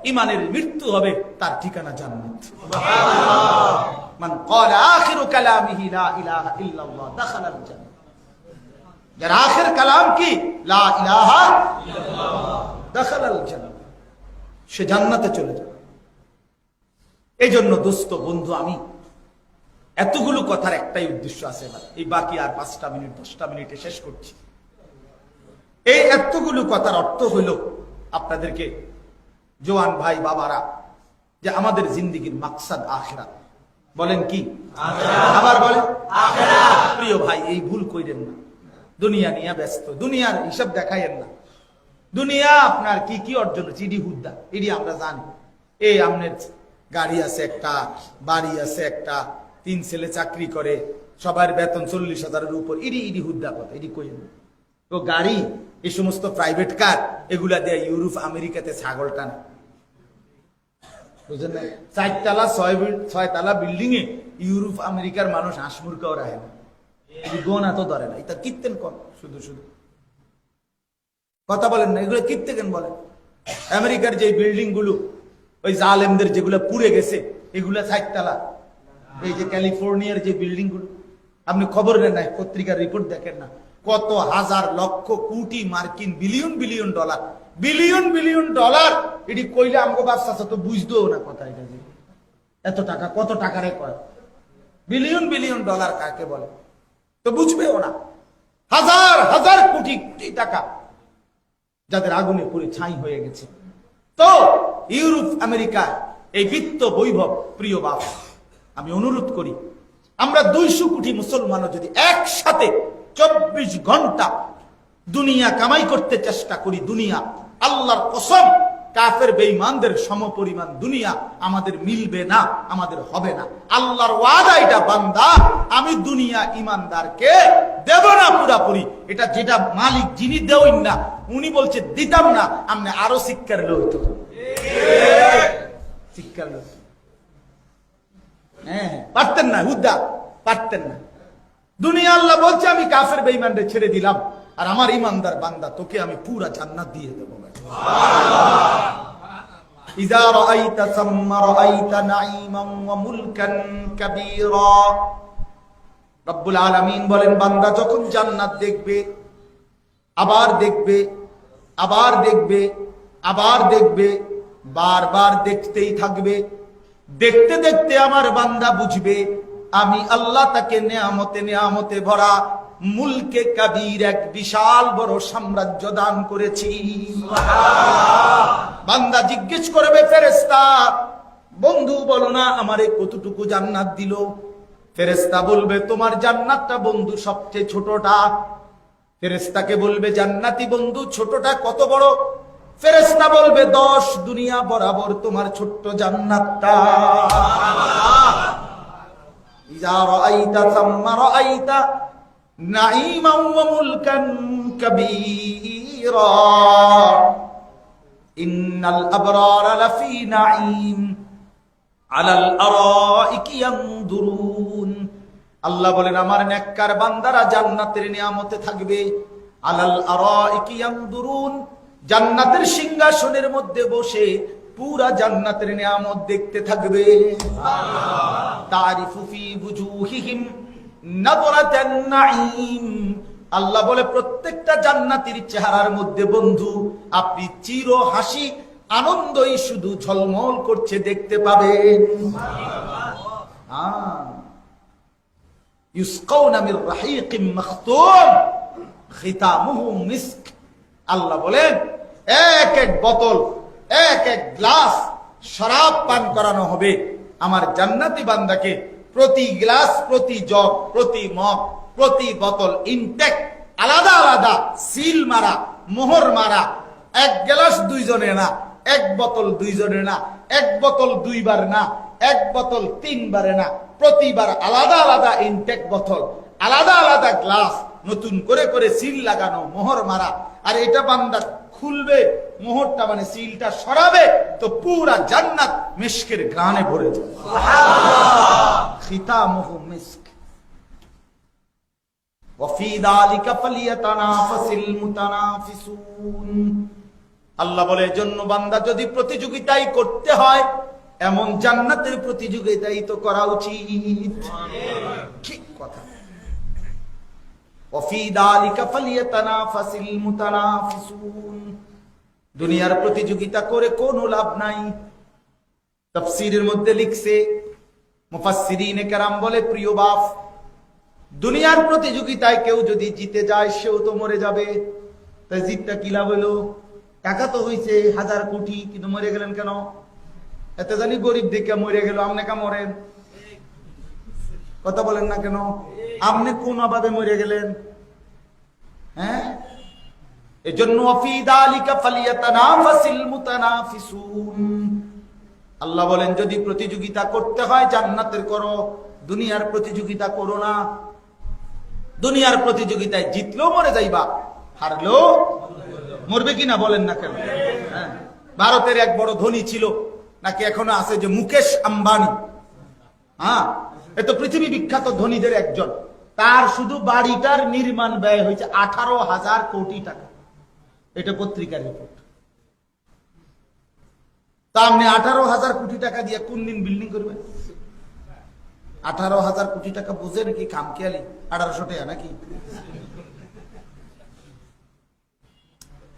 ইমানের মৃত্যু হবে, তার ঠিকানা জান্নাত। সুবহানাল্লাহ। মান ক্বালা আখিরু কালামিহি লা ইলাহা ইল্লাল্লাহ দাখালাল জান্নাহ। যার আখির কালাম কি লা ইলাহা ইল্লাল্লাহ দাখালাল জান্নাহ, সে জান্নাতে চলে যাবে। এইজন্য দোস্ত বন্ধু, আমি এতগুলো কথার একটাই উদ্দেশ্য আছে, এই বাকি আর 5টা মিনিট 10টা মিনিটে শেষ করছি। এই এতগুলো কথার অর্থ হইল আপনাদেরকে, জওয়ান ভাই বাবারা, যে আমাদের জিন্দেগির মাকসাদ আখিরাত। বলেন কি? আবার বলেন আখিরাত। প্রিয় ভাই, এই ভুল কইরেন না, দুনিয়া নিয়ে ব্যস্ত, দুনিয়ার হিসাব দেখাইয়েন না। দুনিয়া আপনার কি কি অর্জন হচ্ছে, ইডি হুদ্দা, ইডি আমরা জানি। এই আপনার গাড়ি আছে একটা, বাড়ি আছে একটা, 3 ছেলে চাকরি করে, সবার বেতন 40,000-এর উপর, ইডি ইডি হুদ্দা কথা, ইডি কইেন। তো গাড়ি, এই সমস্ত প্রাইভেট কার, এগুলা দিয়ে ইউরোপ আমেরিকাতে ছাগল টানে, বুঝলেন না? 4 তলা 6 তলা বিল্ডিং এ ইউরোপ আমেরিকার মানুষ হাঁসমুরকাও রাখে না, গোনা তো ধরে না। এটা কীর্তেন কর, শুধু শুধু কথা বলেন না, এগুলো কীর্তে কেন বলেন? আমেরিকার যে বিল্ডিং গুলো, ওই জালেমদের যেগুলো পুড়ে গেছে, এগুলা 4 তলা। এই যে ক্যালিফোর্নিয়ার যে বিল্ডিং গুলো, আপনি খবর নেন না, পত্রিকার রিপোর্ট দেখেন না, কত হাজার লক্ষ কোটি মার্কিন billion billion dollar, billion billion dollar. এটি কইলে আমাকে বাচ্চা তো বুঝতেও না কথা, এটা যে এত টাকা, কত টাকারে কয় বিলিয়ন বিলিয়ন ডলার কাকে বলে, তো বুঝবেও না। হাজার হাজার কোটি কোটি টাকা যাদের আগুনে পুড়ে ছাই হয়ে গেছে। তো ইউরোপ আমেরিকা এই বিত্ত বৈভব, প্রিয় বাপ, আমি অনুরোধ করি, আমরা 200 কোটি মুসলমানও যদি একসাথে 24 ঘন্টা দুনিয়া কামাই করতে চেষ্টা করি, দুনিয়া, আল্লাহর কসম, কাফের বেঈমানদের সমপরিমাণ দুনিয়া আমাদের মিলবে না, আমাদের হবে না। আল্লাহর ওয়াদা এটা, বান্দা আমি দুনিয়া ইমানদারকে দেব না পুরাপুরি। এটা যেটা মালিক যিনি দেওইন না, উনি বলছে দিতাম না, আপনি আরো শিক্ষার লইতো, শিক্ষার লোক। হ্যাঁ, পারতেন না, হুদ্দা পারতেন না। দুনিয়া আল্লাহ বলছে আমি কাফের বেঈমানদের ছেড়ে দিলাম, আর আমার ইমানদার বান্দা তোকে আমি পুরা জান্নাত দিয়ে দেব। ইযা রাআইতা সাম্মা রাআইতা নাঈমান ওয়া মুলকান কাবীরা। রব্বুল আলামিন বলেন, বান্দা যখন জান্নাত দেখবে, আবার দেখবে, আবার দেখবে, আবার দেখবে, বারবার দেখতেই থাকবে। দেখতে দেখতে আমার বান্দা বুঝবে আমি আল্লাহ তাকে নেয়ামতে নেয়ামতে ভরা মুলকে কাবীর এক বিশাল বড় সাম্রাজ্য দান করেছি। বান্দা জিজ্ঞেস করবে ফেরেশতা, বন্ধু বলো না আমারে কতটুকু জান্নাত দিল? ফেরেশতা বলবে তোমার জান্নাতটা বন্ধু সবচেয়ে ছোটটা। ফেরেশতাকে বলবে জান্নাতি বন্ধু ছোটটা কত বড়? ফেরেশতা বলবে 10 দুনিয়া বরাবর তোমার ছোট্ট জান্নাতটা। ইযা রাআইতা সাম্মা রাআইতা নাঈমান ওয়া মুলকান কাবীরা ইন্নাল আবরারা লাফি নাঈম আলাল আরাইকি ইয়ানদুরুন। আল্লাহ বলেন আমার নেককার বান্দারা জান্নাতের নিয়ামতে থাকবে। আলাল আরাইকি ইয়ানদুরুন, জান্নাতের সিংহাসনের মধ্যে বসে পুরা জান্নাতের নিয়ামত দেখতে থাকবে। তারিফু ফি বুজুহিহিম নাদরাতান নাঈম। আল্লাহ বলে প্রত্যেকটা জান্নাতীর চেহারার মধ্যে বন্ধু আপনি চির হাসি আনন্দই শুধু ঝলমল করছে দেখতে পাবেন। ইউসকাউনা মির রাহিকিম মাখতুম খিতামুহু মিস্ক। আল্লাহ বলেন এক এক বোতল এক এক গ্লাস শরাব পান করানো হবে আমার জান্নাতি বান্দাকে। প্রতি গ্লাস, প্রতি জগ, প্রতি মগ, প্রতি বোতল ইনটেক আলাদা আলাদা সিল মারা, মোহর মারা। এক গ্লাস দুইজনে না, এক বোতল দুইজনে না, এক বোতল দুইবার না, এক বোতল তিনবারে না, প্রতিবার আলাদা আলাদা ইনটেক বোতল, আলাদা আলাদা গ্লাস, নতুন করে করে সিল লাগানো, মোহর মারা। আর এটা বান্দা খুলবে, মোহরটা মানে সিলটা সরাবে তো পুরা জান্নাত মিস্কের ঘ্রাণে ভরে যাবে। খিতামুহু মিস্ক ওয়া ফি যালিকা ফালিয়াতানাফাসিল মুতানাফিসুন। আল্লাহ বলে এজন্য বান্দা যদি প্রতিযোগিতাই করতে হয় এমন জান্নাতের প্রতিযোগিতাই তো করা উচিত। ঠিক কথা। ওয়া ফি যালিকা ফালিয়াতানাফাসিল মুতানাফিসুন। দুনিয়ার প্রতিযোগিতা করে কোনো লাভ নাই। তাফসীরের মধ্যে লিখছে মুফাসসিরিনে কেরাম বলে প্রিয় বাপ, দুনিয়ার প্রতিযোগিতায় কেউ যদি জিতে যায় সেও তো মরে যাবে। তাই জিতটা কি লাভ হলো? টাকা তো হইছে 1000 কোটি, কিন্তু মরে গেলেন কেন? এতে জানি গরিব দেখে মরে গেল, আপনি কা মরেন? কথা বলেন না কেন? আপনি কোন অভাবে মরে গেলেন? হ্যাঁ, এজন্য ফি যালিকা ফালিয়াতানাফাসিল মুতানাফিসুন। আল্লাহ বলেন যদি প্রতিযোগিতা করতে হয় জান্নাতের করো, দুনিয়ার প্রতিযোগিতা করো না। দুনিয়ার প্রতিযোগিতায় জিতলেও মরে যাইবা, হারলেও মরবে কিনা বলেন না কেন? হ্যাঁ, ভারতের এক বড় ধনী ছিল, নাকি এখনো আছে, যে মুকেশ আম্বানি। হ্যাঁ, এ তো পৃথিবী বিখ্যাত ধনীদের একজন। তার শুধু বাড়িটার নির্মাণ ব্যয় হয়েছে 18,000 কোটি টাকা। এটা পত্রিকার রিপোর্ট। তা আপনি 18,000 কোটি টাকা দিয়ে কোন দিন বিল্ডিং করবেন? 18,000 কোটি টাকা বুঝে নাকি খামখেয়ালি? 1800 টাকা নাকি?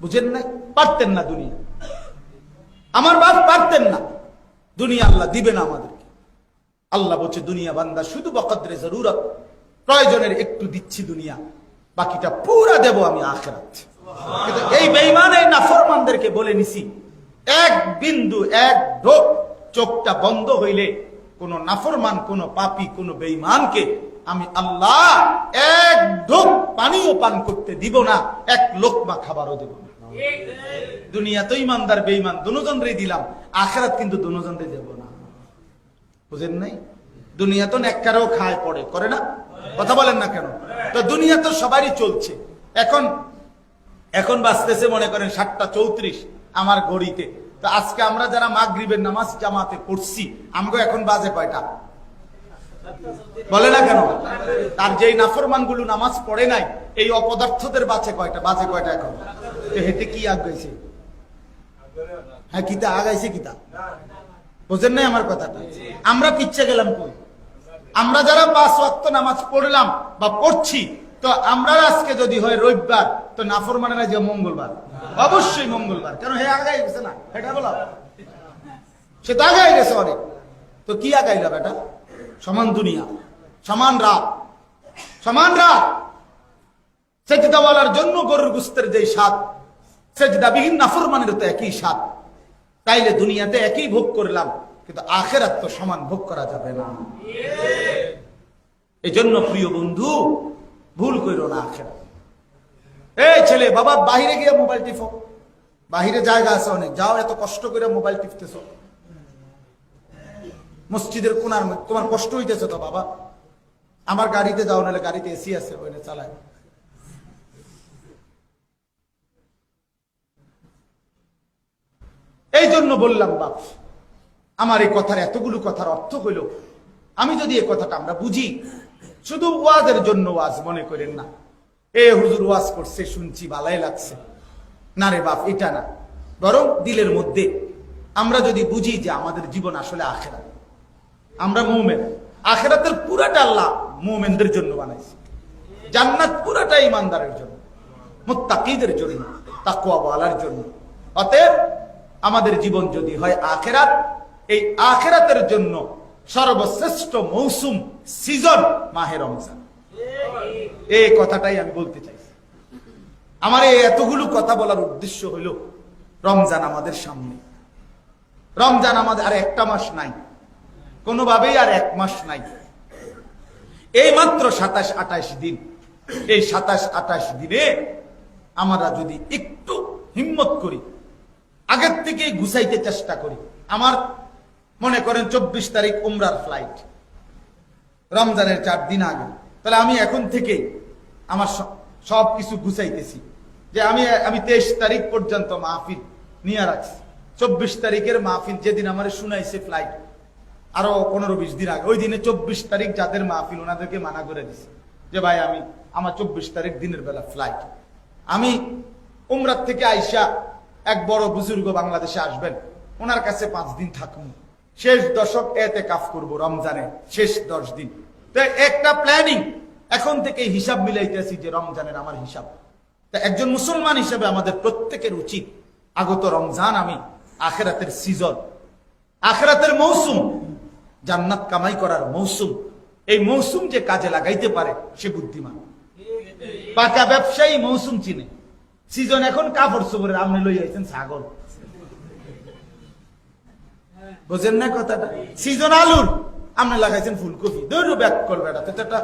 বুঝেন না? পারতেন না দুনিয়া, আমার বাপ পারতেন না। দুনিয়া আল্লাহ দিবে না আমাদেরকে। আল্লাহ বলছে দুনিয়া বান্দা শুধু বকদরে জরুরত, প্রয়োজনের একটু দিচ্ছি দুনিয়া, বাকিটা পুরা দেব আমি আখিরাত। কিন্তু এই বেঈমান এই নাফরমানদেরকে বলে নিছি, এক বিন্দু এক ঢোক চোখটা বন্ধ হইলে কোন নাফরমান, কোন পাপী, কোন বেঈমানকে আমি আল্লাহ এক ঢোক পানিও পান করতে দিব না, এক লোকমা খাবারও দেব না। দুনিয়া তো ইমানদার বেঈমান দুজনরে দিলাম, আখিরাত কিন্তু দুজনরে দেব না। বুঝেন নাই? দুনিয়া তো নেককারও খায় পড়ে, করে না? কথা বলেন না কেন? তো দুনিয়া তো সবারই চলছে। এখন বাঁচতেছে মনে করেন 7:34 আমার ঘড়িতে। তো আজকে আমরা যারা মাগরিবের নামাজ জামাতে পড়ছি, আমগো এখন বাজে কয়টা বলে না কেন? তার যেই নাফরমান গুলো নামাজ পড়ে নাই, এই অপদার্থদের বাজে কয়টা? এখন হেঁটে কি আগাইছে? হ্যাঁ, কিতা আগাইছে কিতা? বুঝেন নাই আমার কথাটা? আমরা পিচ্ছে গেলাম কই? আমরা যারা 5 ওয়াক্ত নামাজ পড়লাম বা পড়ছি, তো আমরা আজকে যদি হয় রবিবার, তো নাফরমানেরা যে মঙ্গলবার, অবশ্যই মঙ্গলবার। কেন? হে আগাই গেছে না, এটা বলা, সে তো আগাই গেছে অনেক। তো কি আগাইলাম? এটা সমান দুনিয়া। সমান রাত, সমান রাত। সেজদাওয়ালার জন্য গরুর গোশতের যে স্বাদ, সেজদাবিহীন নাফরমানের তো একই স্বাদ। তাইলে দুনিয়াতে একই ভোগ করলাম, কিন্তু আখিরাত তো সমান ভোগ করা যাবে না। এই জন্য প্রিয় বন্ধু, ভুল কইরো না আখিরাত। এই ছেলে বাবা, বাহিরে গিয়ে মোবাইল টিপো, বাহিরে জায়গা আছে অনেক, যাও, এত কষ্ট করে মোবাইল টিপতেছ মসজিদের কোনার মধ্যে, তোমার কষ্ট হইতেছে তো বাবা, আমার গাড়িতে যাও, নাহলে গাড়িতে এসি আছে, ওইটা চালায়। এই জন্য বললাম বাপ, আমার এই কথার এতগুলো কথার অর্থ হইল, আমি যদি এই কথাটা আমরা বুঝি, শুধু ওয়াজের জন্য ওয়াজ মনে করেন না, এ হুজুর ওয়াজ করছে শুনছি ভালাই লাগছে, না রে বাপ, এটা না। বরং দিলের মধ্যে আমরা যদি বুঝি যে আমাদের জীবন আসলে আখিরাত, আমরা মুমিন, আখিরাতের পুরাটা আল্লাহ মুমিনদের জন্য বানাইছে, জান্নাত পুরাটা ইমানদারের জন্য, মুত্তাকিদের জন্য, তাকওয়াওয়ালার জন্য। অতএব আমাদের জীবন যদি হয় আখিরাত, এই আখিরাতের জন্য সর্বশ্রেষ্ঠ মৌসুম, সিজন মাহে রমজান। এই কথাটাই আমি বলতে চাইছি। আমার এই এতগুলো কথা বলার উদ্দেশ্য হইল, রমজান আমাদের সামনে, রমজান আমাদের আর একটা মাস নাই, কোনোভাবেই আর এক মাস নাই, এই মাত্র 27-28 দিন। এই 27-28 দিনে আমরা যদি একটু হিম্মত করি, আগের থেকে গুছাইতে চেষ্টা করি। আমার মনে করেন 24 তারিখ উমরার ফ্লাইট, রমজানের 4 দিন আগে, তাহলে আমি এখন থেকে আমার সব কিছু গুছাইতেছি, যে আমি 23 তারিখ পর্যন্ত মাহফিল নিয়ে রাখছি। 24 তারিখের মাহফিল যেদিন আমার শুনাইছে ফ্লাইট, আরো 15-20 দিন আগে, ওই দিনে 24 তারিখ যাদের মাহফিল ওনাদেরকে মানা করে দিছি যে ভাই, আমি আমার 24 তারিখ দিনের বেলা ফ্লাইট, আমি উমরার থেকে আইসা এক বড় বুজুর্গ বাংলাদেশে আসবেন, ওনার কাছে 5 দিন থাকবো, শেষ দশক এতেকাফ করব, রমজানে শেষ 10 দিন। তো একটা প্ল্যানিং এখন থেকে হিসাব মিলাইতেছি, যে রমজানের আমার হিসাব। তা একজন মুসলমান হিসেবে আমাদের প্রত্যেকের উচিত, আগত রমজান আমি আখিরাতের সিজন, আখিরাতের মৌসুম, জান্নাত কামাই করার মৌসুম, এই মৌসুম যে কাজে লাগাইতে পারে সে বুদ্ধিমান। পাকা ব্যবসায়ী মৌসুম চিনে, সিজন এখন কাপড় চোপড়ের, আপনি লই আইছেন ছাগল, বুঝেন না কথাটা? সিজন আলুর, আপনি লাগাইছেন ফুলকপি, দৌড় ব্যাক করবে, এটা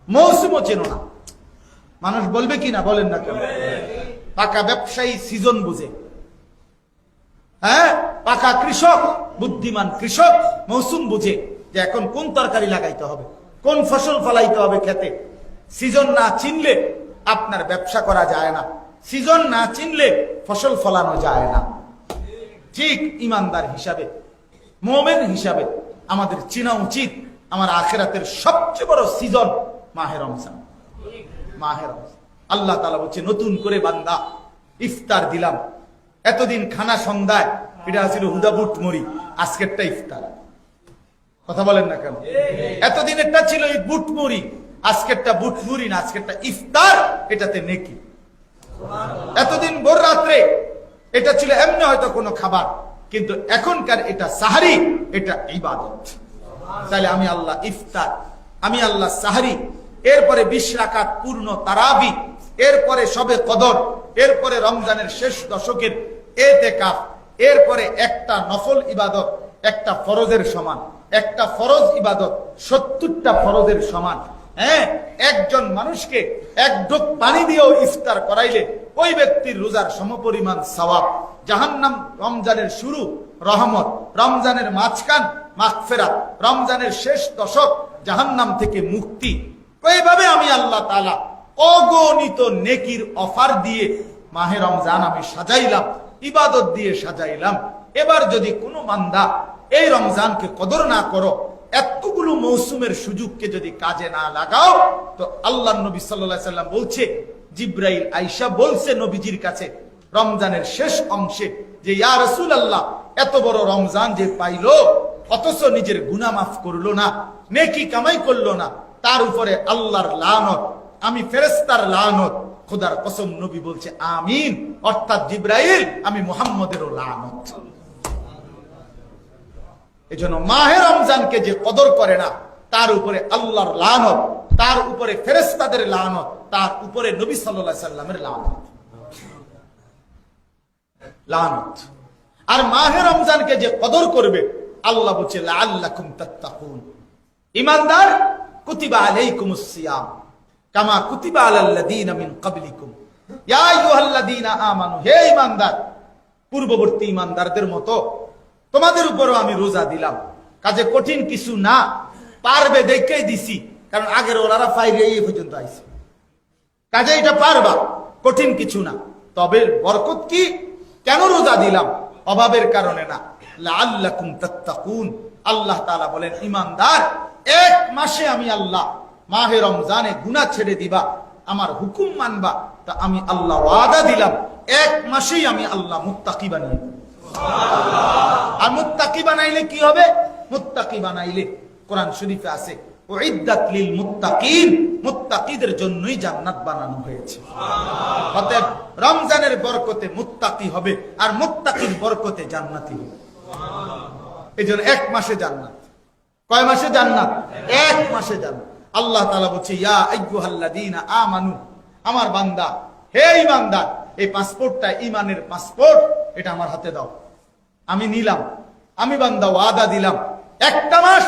মৌসুমও চেনো না। মানুষ বলবে কি না, বলেন না কেন? পাকা ব্যবসায়ী সিজন বুঝে, হ্যাঁ, পাকা কৃষক, বুদ্ধিমান কৃষক মৌসুম বুঝে, যে এখন কোন তরকারি লাগাইতে হবে, কোন ফসল ফলাইতে হবে খেতে। সিজন না চিনলে আপনার ব্যবসা করা যায় না, সিজন না চিনলে ফসল ফলানো যায় না। ঠিক ইমানদার হিসাবে, মুমিন হিসাবে আমাদের চেনা উচিত, আমার আখিরাতের সবচেয়ে বড় সিজন মাহে রমজান। মাহে রমজান, আল্লাহ তাআলা বলছে, নতুন করে বান্দা ইফতার দিলাম। এতদিন খানা সন্ধ্যায়, এটা ছিল হুদা বুট মুড়ি, আজকেরটা ইফতার। কথা বলেন না কেন? এতদিন এটা ছিল বুট মুড়ি, আজকেরটা বুট মুড়ি না, আজকেরটা ইফতার, এটাতে নেকি। এতদিন ভোর রাত্রে এটা ছিল এমনি হয়তো কোনো খাবার, কিন্তু এখনকার এটা সাহারি, এটা ইবাদত। তাহলে আমি আল্লাহ ইফতার, আমি আল্লাহ সাহারি, এরপরে 20 রাকাত পূর্ণ তারাবি, এরপরে শবে কদর, এরপরে রমজানের শেষ দশকের এতেকাফ, এরপরে একটা নফল ইবাদত, একটা ফরজের সমান, একটা ফরজ ইবাদত 70টা ফরজের সমান। হ্যাঁ, একজন মানুষকে এক ঢোক পানি দিয়েও ইফতার করাইলে ওই ব্যক্তির রোজার সমপরিমাণ সওয়াব। জাহান্নাম রমজানের শুরু রহমত, রমজানের মাঝখান মাগফিরাত, রমজানের শেষ দশক জাহান্নাম থেকে মুক্তি। এইভাবে আমি আল্লাহ তাআলা অগণিত নেকির অফার দিয়ে মাহে রমজান আমি সাজাইলাম, ইবাদত দিয়ে সাজাইলাম। এবার যদি কোনো বান্দা এই রমজানকে কদর না করো, এতগুলো মৌসুমের সুযোগকে যদি কাজে না লাগাও, তো আল্লাহ নবী সাল্লাল্লাহু আলাইহি সাল্লাম বলছে, জিব্রাইল আয়েশা বলছে নবীজির কাছে রমজানের শেষ অংশে, যে ইয়া রাসূলুল্লাহ, এত বড় রমজান যে পাইলো, অথচ নিজের গুনাহ মাফ করলো না, নেকি কামাই করলো না, তার উপরে আল্লাহর লানত, আমি ফেরেশতার লানত। খোদার কসম, নবী বলছে আমিন, অর্থাৎ জিব্রাইল, আমি মুহাম্মদেরও লানত। এজন্য মাহে রমজানকে যে কদর করে না, তার উপরে আল্লাহর লানত, তার উপরে ফেরেশতাদের লানত, তার উপরে নবী সাল্লাল্লাহু আলাইহি সাল্লামের লানত। লানত। আর মাহে রমজানকে যে কদর করবে, আল্লাহ বলছে লাআল্লাকুম তাত্তাকুন। ঈমানদার, কুতিবা আলাইকুমুস সিয়াম কামা কুতিবা আলাল্লাযীনা মিন ক্বাবলিকুম ইয়া আইয়ুহাল্লাযীনা আমানু, হে ঈমানদার, পূর্ববর্তী ঈমানদারদের মতো তোমাদের উপরও আমি রোজা দিলাম। কাজে কঠিন কিছু না, পারবে দেখেই দিছি, কারণ আগের ওনারা ফাইরে এই পর্যন্ত আইছে। কাজে এটা পারবা, কঠিন কিছু না। তবে বরকত কি? কেন রোজা দিলাম? অভাবের কারণে না, লাআল্লাকুম তাত্তাকুন। আল্লাহ তাআলা বলেন, ঈমানদার, এক মাসে আমি আল্লাহ, মাহে রমজানে গুনাহ ছেড়ে দিবা, আমার হুকুম মানবা, তা আমি আল্লাহ ওয়াদা দিলাম এক মাসেই আমি আল্লাহ মুত্তাকি বানিয়ে দেব। আর মুত্তাকি বানাইলে কি হবে? মুত্তাকি বানাইলে কোরআন শরীফে আছে, উইদ্দাত লিল মুত্তাকিন, মুত্তাকিদের জন্যই জান্নাত বানানো হয়েছে। অতএব রমজানের বরকতে মুত্তাকি হবে, আর মুত্তাকির বরকতে জান্নাতি হবে। এইজন্য এক মাসে জান্নাত। কয় মাসে জান্নাত? এক মাসে জান্নাত। আল্লাহ তাআলা বলছে, ইয়া আইয়ুহাল্লাযীনা আমানু, আমার বান্দা, হে ঈমানদার, এই পাসপোর্টটা ঈমানের পাসপোর্ট, এটা আমার হাতে দাও। আমি নিলাম, আমি বান্দা ওয়াদা দিলাম, একটা মাস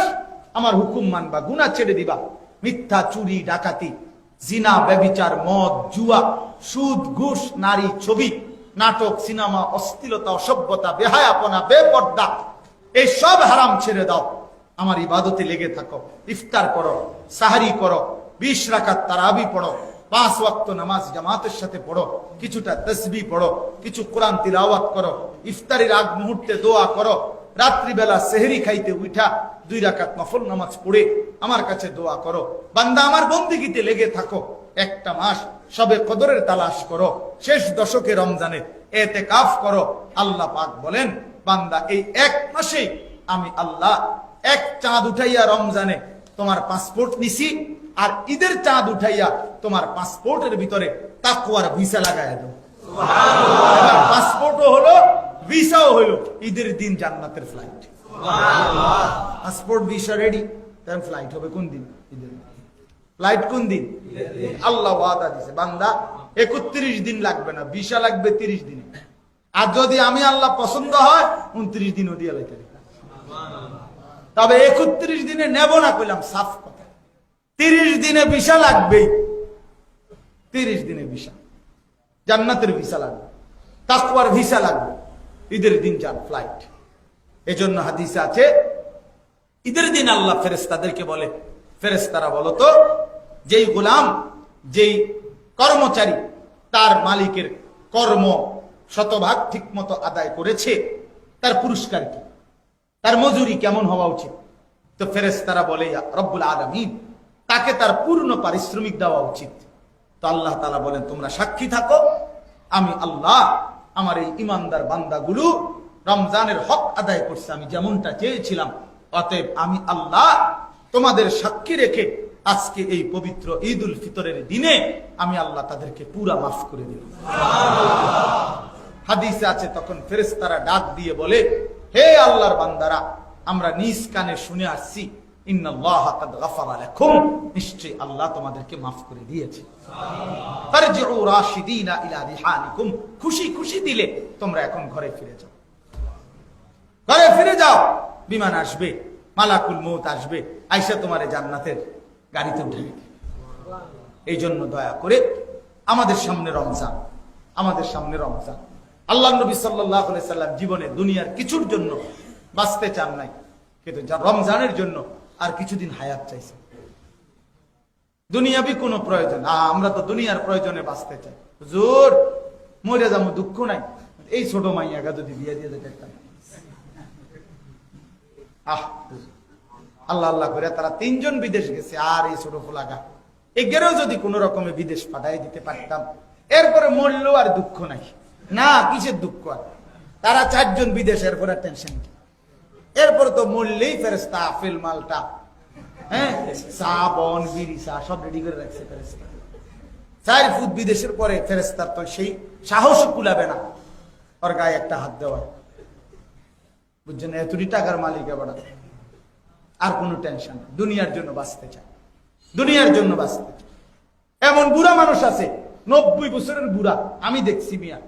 আমার হুকুম মানবা, গুনাহ ছেড়ে দিবা। মিথ্যা, চুরি, ডাকাতি, জিনা, ব্যভিচার, মদ, জুয়া, সুদ, ঘুষ, নারী, ছবি, নাটক, সিনেমা, অশ্লীলতা, অসভ্যতা, বেহায়াপনা, বেপর্দা, এই সব হারাম ছেড়ে দাও। আমার ইবাদতে লেগে থাকো, ইফতার করো, সাহারি করো, 20 রাকাত তারাবি পড়ো, 5 ওয়াক্ত নামাজ জামাতের সাথে পড়ো, কিছুটা তাসবিহ পড়ো, কিছু কোরআন তিলাওয়াত করো, ইফতারের আগ মুহূর্তে দোয়া করো, রাত্রিবেলা সেহরি খাইতে উঠা 2 রাকাত নফল নামাজ পড়ে আমার কাছে দোয়া করো। বান্দা, আমার বন্দেগীতে লেগে থাকো। একটা মাস সবে কদরের তালাশ করো, শেষ দশকে রমজানে ইতিকাফ করো। আল্লাহ পাক বলেন, বান্দা, এই এক মাসে আমি আল্লাহ এক চাঁদ উঠাইয়া রমজানে তোমার পাসপোর্ট নিছি, আর ঈদের চাঁদ উঠাইয়া তোমার পাসপোর্টের ভিতরে তাকওয়ার ভিসা লাগাইয়া দাও। সুবহানাল্লাহ। পাসপোর্টও হলো, ভিসাও হলো, ঈদের দিন জান্নাতের ফ্লাইট। সুবহানাল্লাহ। পাসপোর্ট ভিসা রেডি, তাহলে ফ্লাইট হবে কোন দিন? ঈদের দিন। ফ্লাইট কোন দিন? আল্লাহ ওয়াদা দিয়েছে, বান্দা 31 দিন লাগবে না, ভিসা লাগবে 30 দিনে। আর যদি আমি আল্লাহ পছন্দ হয় 29 দিনও দিয়ে লাইতে। তবে 31 দিনে নেব না কইলাম, সাফ কথা। 30 দিনে ভিসা লাগবেই, 30 দিনে ভিসা, জান্নাতের ভিসা লাগবে, তাকওয়ার ভিসা লাগবে, ঈদের দিন যান ফ্লাইট। এজন্য হাদিসে আছে, ঈদের দিন আল্লাহ ফেরেশতাদেরকে বলে, ফেরেশতারা বলো তো, যেই গোলাম, যেই কর্মচারী তার মালিকের কর্ম শতভাগ ঠিক মতো আদায় করেছে, তার পুরস্কার কি, তার মজুরি কেমন হওয়া উচিত? তো ফেরেশতারা বলে, রব্বুল আলামিন, তাকে তার পূর্ণ পারিশ্রমিক দেওয়া উচিত। তো আল্লাহ তাআলা বলেন, তোমরা সাক্ষী থাকো, আমি আল্লাহ আমার এই ঈমানদার বান্দাগুলো রমজানের হক আদায় করছে আমি যেমনটা চেয়েছিলাম। অতএব আমি আল্লাহ তোমাদের সাক্ষী রেখে আজকে এই পবিত্র ঈদ উল ফিতরের দিনে আমি আল্লাহ তাদেরকে পুরা মাফ করে দিলাম। হাদিসে আছে, তখন ফেরেশতারা ডাক দিয়ে বলে, হে আল্লাহর বান্দারা, আমরা নিজ কানে শুনে আসছি, ইন্নাল্লাহা কাদ গাফারা লাকুম, নিশ্চয়ই আল্লাহ তোমাদেরকে মাফ করে দিয়েছে। ফারজিউ রাশিদিনা ইলা রিহানিকুম, খুশি খুশি দিলে তোমরা এখন ঘরে ফিরে যাও। ঘরে ফিরে যাও, বিমান আসবে, মালাকুল মউত আসবে, আয়েশা তোমারে জান্নাতের গাড়িতে উঠাবে। এই জন্য দয়া করে আমাদের সামনে রমজান, আমাদের সামনে রমজান। আল্লাহ নবী সাল্লাল্লাহু আলাইহি সাল্লাম জীবনে দুনিয়ার কিছুর জন্য বাঁচতে চান নাই, কিন্তু রমজানের জন্য আর কিছুদিন হায়াত চাইছে। দুনিয়াবি কোনো প্রয়োজন, আমরা তো দুনিয়ার প্রয়োজনে বাঁচতে চাই। হুজুর মরে যাবো, দুঃখ নাই, এই ছোট মাইয়াকে যদি বিয়ে দিয়ে যেতে। আল্লাহ আল্লাহ করে তারা 3 জন বিদেশ গেছে, আর এই ছোট ফোলাগা এগেরেও যদি কোন রকমে বিদেশ পাঠাই দিতে পারতাম, এরপরে মরলেও আর দুঃখ নাই। না, কিসের দুঃখ? আর তারা 4 জন বিদেশ, এরপর আর টেনশন কি? এরপর তো মরলেই ফেরেশতা আফেল মালটা, হ্যাঁ, চা, বন, বিড়ি, চা সব রেডি করে রাখছে ফেরেশতা। 4 ফুট বিদেশের পরে ফেরেশতার তো সেই সাহস কুলাবে না ওর গায়ে একটা হাত দেওয়ার। বুঝছেন? এতটি টাকার মালিক, এবার আর কোনো টেনশন নেই, দুনিয়ার জন্য বাঁচতে চায়, দুনিয়ার জন্য বাঁচতে চায়। এমন বুড়া মানুষ আছে 90 বছরের বুড়া, আমি দেখছি মিয়া,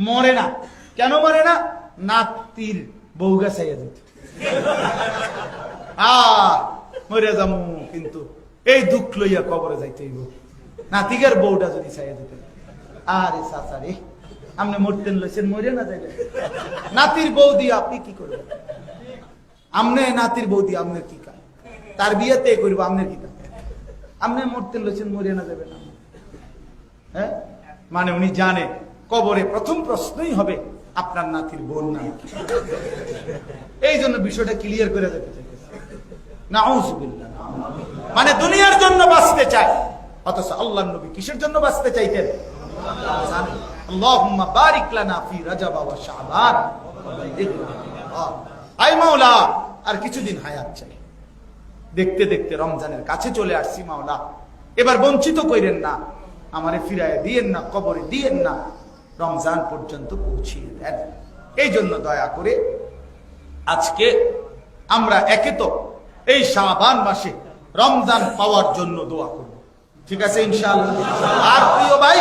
মরে না। কেন মরে না? নাতির বউগা চাইয়া যেত, মরে যামু, কিন্তু এই দুঃখ লইয়া কবরে যাইতে হইব, নাতিকার বউটা যদি চাইয়া যেত। আরে চাচা রে, আপনি মরতেন লইছেন, মরে না যাইলেন। নাতির বউ দিয়ে আপনি কি করবেন? আমনে নাতির বউ দিয়ে আপনার কি কাজ? তার বিয়েতে করবো, আপনার কি কাজ? আপনি মরতেন লইছেন, মরে না যাবেন। হ্যাঁ, মানে উনি জানে কবরে প্রথম প্রশ্নই হবে আপনার নাতির বোন না। এই জন্য বিষয়টা ক্লিয়ার করে দিতে চাইতেছে। নাউযুবিল্লাহ। মানে দুনিয়ার জন্য বাঁচতে চায়, অথচ আল্লাহর নবী কিসের জন্য বাঁচতে চাইতেন? আল্লাহুম্মা বারিক লানা ফি রাজাব ওয়া শাবান। আই মাওলা, আর কিছুদিন হায়াত চাই। দেখতে দেখতে রমজানের কাছে চলে আসছি, মাওলা এবার বঞ্চিত কইরেন না, আমারে ফিরায় দিয়েন না, কবরে দিয়েন না, রমজান পর্যন্ত পৌঁছিয়ে দেন। এই জন্য দয়া করে আজকে আমরা একে তো এই শাবান মাসে রমজান পাওয়ার জন্য দোয়া করব, ঠিক আছে ইনশাআল্লাহ। আর প্রিয় ভাই,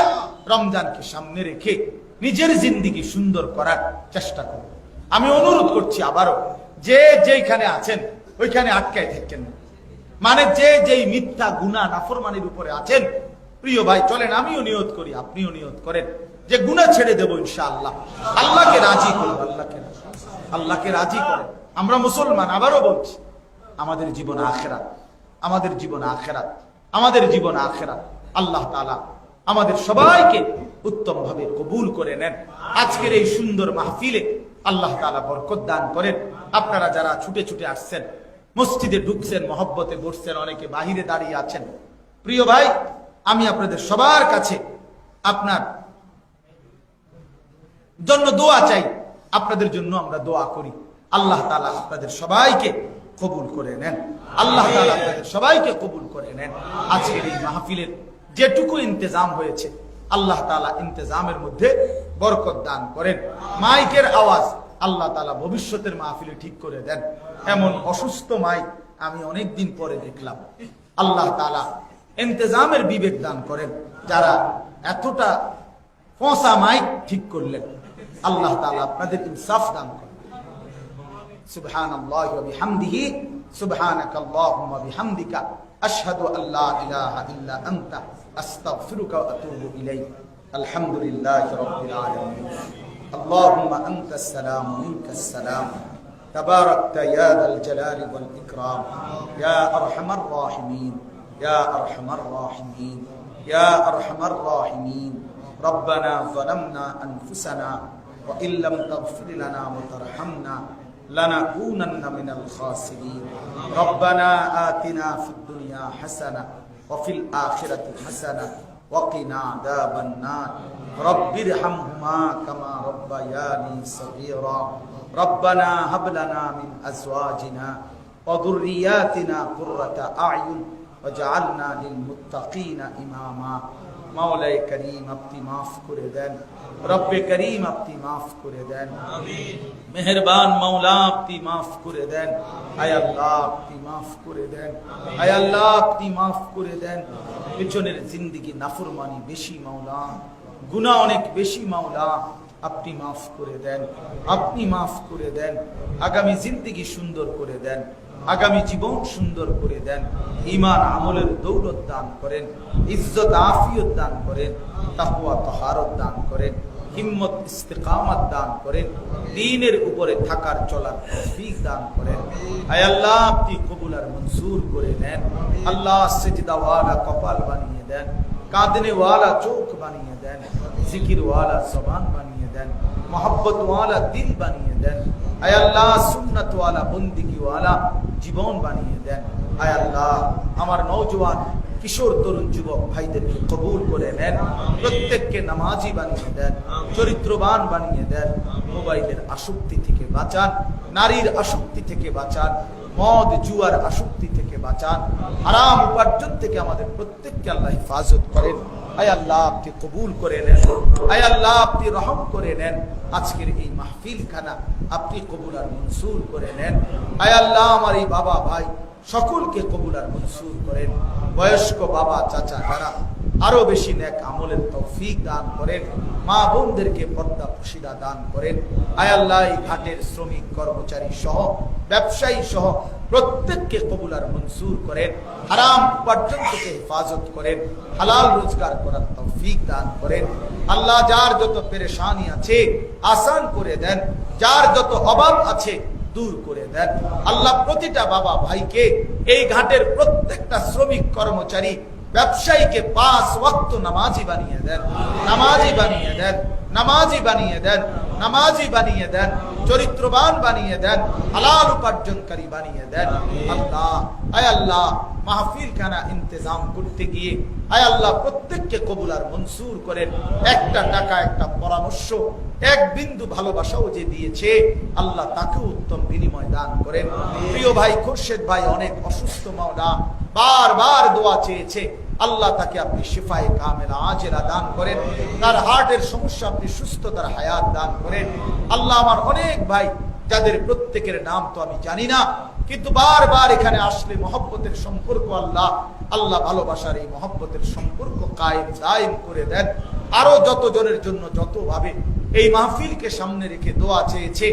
রমজানকে সামনে রেখে নিজের জিন্দেগি সুন্দর করার চেষ্টা করব। আমি অনুরোধ করছি আবারও, যে যেইখানে আছেন ওইখানে আটকায় থাকেন না। মানে যে যেই মিথ্যা গুনাহ নাফরমানির উপরে আছেন, প্রিয় ভাই চলেন আমিও নিয়ত করি, আপনিও নিয়ত করেন যে গুনাহ ছেড়ে দেব ইনশাআল্লাহ। আল্লাহকে রাজি করব, আল্লাহকে রাজি করেন। আমরা মুসলমান, আবারও বলছি, আমাদের জীবন আখিরাত, আমাদের জীবন আখিরাত, আমাদের জীবন আখিরাত। আল্লাহ তাআলা আমাদের সবাইকে উত্তম ভাবে কবুল করে নেন। আজকের এই সুন্দর মাহফিলে আল্লাহ তাআলা বরকত দান করেন। আপনারা যারা ছুটে ছুটে আসছেন, মসজিদে ঢুকছেন, মহব্বতে বসছেন, অনেকে বাহিরে দাঁড়িয়ে আছেন, প্রিয় ভাই আমি আপনাদের সবার কাছে আপনার জন্য দোয়া চাই, আপনাদের জন্য আমরা দোয়া করি। আল্লাহ তাআলা আপনাদের সবাইকে কবুল করে নেন, আল্লাহ তাআলা আপনাদের সবাইকে কবুল করে নেন। আজকের এই মাহফিলের যেটুকু ইন্তজাম হয়েছে, আল্লাহ তাআলা ইন্তজামের মধ্যে বরকত দান করেন। মাইকের আওয়াজ আল্লাহ তাআলা ভবিষ্যতের মাহফিলে ঠিক করে দেন। এমন অসুস্থ মাইক আমি অনেকদিন পরে দেখলাম। আল্লাহ তাআলা ইন্তজামের বিবেক দান করেন। যারা এতটা ফোঁসা মাইক ঠিক করলেন, আল্লাহ তাআলা আপনাদের ইনসাফ দান করেন। সুবহানাল্লাহি ওয়া বিহামদিহি, সুবহানাকাল্লাহুম্মা বিহামদিকা, আশহাদু আল্লা ইলাহা ইল্লা আনতা, আস্তাগফিরুকা ওয়া আতুবু ইলাইক। আলহামদুলিল্লাহি রাব্বিল আলামিন। আল্লাহুম্মা আনতাস সালাম ওয়া মিনকাস সালাম, তাবারাকতা ইয়া যাল জালালি ওয়াল ইকরাম, ইয়া আরহামার রাহিমিন, ইয়া আরহামার রাহিমিন, ইয়া আরহামার রাহিমিন। রব্বানা যালামনা আনফুসানা ওয়া ইল্লাম তাগফির লানা ওয়া তারহামনা লানাকুনান্না মিনাল খাসিরিন। রব্বানা আতিনা ফিদ দুনিয়া হাসানা ওয়া ফিল আখিরাতি হাসানা ওয়া কিনা আযাবান নার। রব্বিরহামহুমা কামা রাব্বায়ানি সগীরা। রব্বানা হাব লানা মিন আজওয়াজিনা ওয়া যুররিয়াতিনা কুররাতা আ'য়ুন ওয়াজআলনা লিল মুত্তাকিনা ইমামা। মাওলায়ে করিম আপনি মাফ করে দেন, রব্বে করিম আপনি মাফ করে দেন, মেহেরবান মাওলা আপনি মাফ করে দেন। আয় আল্লাহ আপনি মাফ করে দেন, আয় আল্লাহ আপনি মাফ করে দেন। পেছনের জিন্দেগি নাফরমানি বেশি মাওলা, গুনাহ অনেক বেশি মাওলা, আপনি মাফ করে দেন, আপনি মাফ করে দেন। আগামী জিন্দেগি সুন্দর করে দেন, আগামী জীবন সুন্দর করে দেন। ঈমান আমলের দৌলত দান করেন, ইজ্জত আফিয়ত দান করেন, তাকওয়া তাহারত দান করেন, হিম্মত ইস্তিকামত দান করেন, দ্বীনের উপরে থাকার চলার তৌফিক দান করেন। আয় আল্লাহ আপনি কবুল আর মঞ্জুর করে নেন। আল্লাহ সিজদা ওয়ালা কপাল বানিয়ে দেন, কাঁদনে ওয়ালা চোখ বানিয়ে দেন, জিকির ওয়ালা জবান বানিয়ে দেন, মোহাব্বত ওয়ালা দিল বানিয়ে দেন। আয় আল্লাহ সুন্নাত ওয়ালা বন্দেগী ওয়ালা জীবন বানিয়ে দেন। আয় আল্লাহ আমার নওজোয়ান কিশোর তরুণ যুবক ভাইদেরকে কবুল করে নেন, প্রত্যেককে নামাজি বানিয়ে দেন, চরিত্রবান বানিয়ে দেন। মোবাইলের আসক্তি থেকে বাঁচান, নারীর আসক্তি থেকে বাঁচান, মদ জুয়ার আসক্তি থেকে বাঁচান, হারাম উপার্জন থেকে আমাদের প্রত্যেককে আল্লাহ হেফাজত করেন। আয় আল্লাহ আপনি কবুল করে নেন, আয় আল্লাহ আপনি রহম করে নেন। আজকের এই মাহফিল খানা আপনি কবুল আর মনসুর করে নেন। আয় আল্লাহ আমার এই বাবা ভাই সকলকে কবুল আর মনসুর করেন। বয়স্ক বাবা চাচা যারা আরো বেশি নেক আমলের তৌফিক দান করেন, মা বোনদেরকে পর্দা প্রশিদা দান করেন। আয় আল্লাহ এই ঘাটের শ্রমিক কর্মচারী সহ ব্যবসায়ী সহ প্রত্যেককে কবুল আর মনসুর করেন। হারাম উপার্জন থেকে হেফাজত করেন, হালাল রোজগার করার তৌফিক দান করেন। আল্লাহ যার যত পেরেশানি আছে আসান করে দেন, যার যত অভাব আছে দূর করে দেন। আল্লাহ প্রতিটা বাবা ভাইকে, এই ঘাটের প্রত্যেকটা শ্রমিক কর্মচারী ব্যবসায়ীকে 5 ওয়াক্ত নামাজি বানিয়ে দেন, নামাজি বানিয়ে দেন, নামাজি বানিয়ে দেন, নামাজি বানিয়ে দেন, চরিত্রবান বানিয়ে দেন, হালাল উপার্জনকারী বানিয়ে দেন। আল্লাহ আয় আল্লাহ মাহফিল খানা ইন্তজাম করতে গিয়ে আয় আল্লাহ প্রত্যেককে কবুল আর মনসুর করেন। একটা টাকা, একটা পরামর্শ, এক বিন্দু ভালোবাসাও যে দিয়েছে আল্লাহ তাকে উত্তম বিনিময় দান করেন। প্রিয় ভাই খুরশেদ ভাই অনেক অসুস্থ, মাওলা বারবার দোয়া চেয়েছে, আল্লাহ তাকে আপনি শিফায়ে কামেলা আজেলা দান করেন। তার হার্টের সমস্যা আপনি সুস্থতার হায়াত দান করেন। আল্লাহ আমার অনেক ভাই যাদের প্রত্যেকের নাম তো আমি জানি না, কিন্তু বারবার এখানে আসলে মহব্বতের সম্পর্ক আল্লাহ আল্লাহ ভালোবাসার এই মহব্বতের সম্পর্ক কায়েম দায়েম করে দেন। আরো যত জনের জন্য যত ভাবে এই মাহফিলকে সামনে রেখে দোয়া চেয়েছে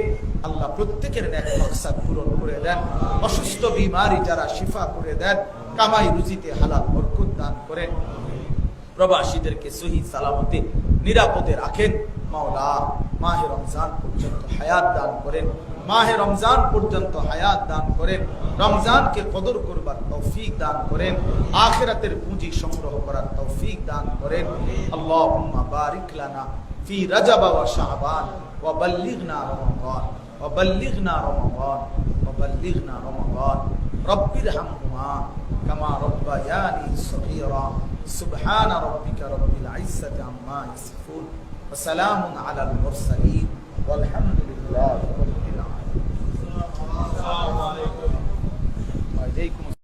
আল্লাহ প্রত্যেকের নেক মাকসাদ পূরণ করে দেন। অসুস্থ বিমারি যারা শিফা করে দেন, কামাই রুজিতে হালাল বরকত দান করেন। প্রবাসীদেরকে সহি সালামতে নিরাপদে রাখেন। মাওলা মাহে রমজান পর্যন্ত হায়াত দান করেন, মাহে রমজান পর্যন্ত হায়াত দান করেন। রমজানকে কদর করবার তৌফিক দান করেন, আখিরাতের পুঁজি সংগ্রহ করার তৌফিক দান করেন। আল্লাহুম্মা বারিক লানা ফি রজব ওয়া শাবান ওয়া বাল্লিগনা রমাদান ওয়া বাল্লিগনা রমাদান ওয়া বাল্লিগনা রমাদান। রব্বিরহামহুমা কামা রব্বায়ানি সগীরা। সুবহান রাব্বিকা রব্বিল ইজ্জাতি আম্মা ইয়াসিফুন ওয়া সালামুন আলাল মুরসালিন ওয়ালহামদুলিল্লাহ।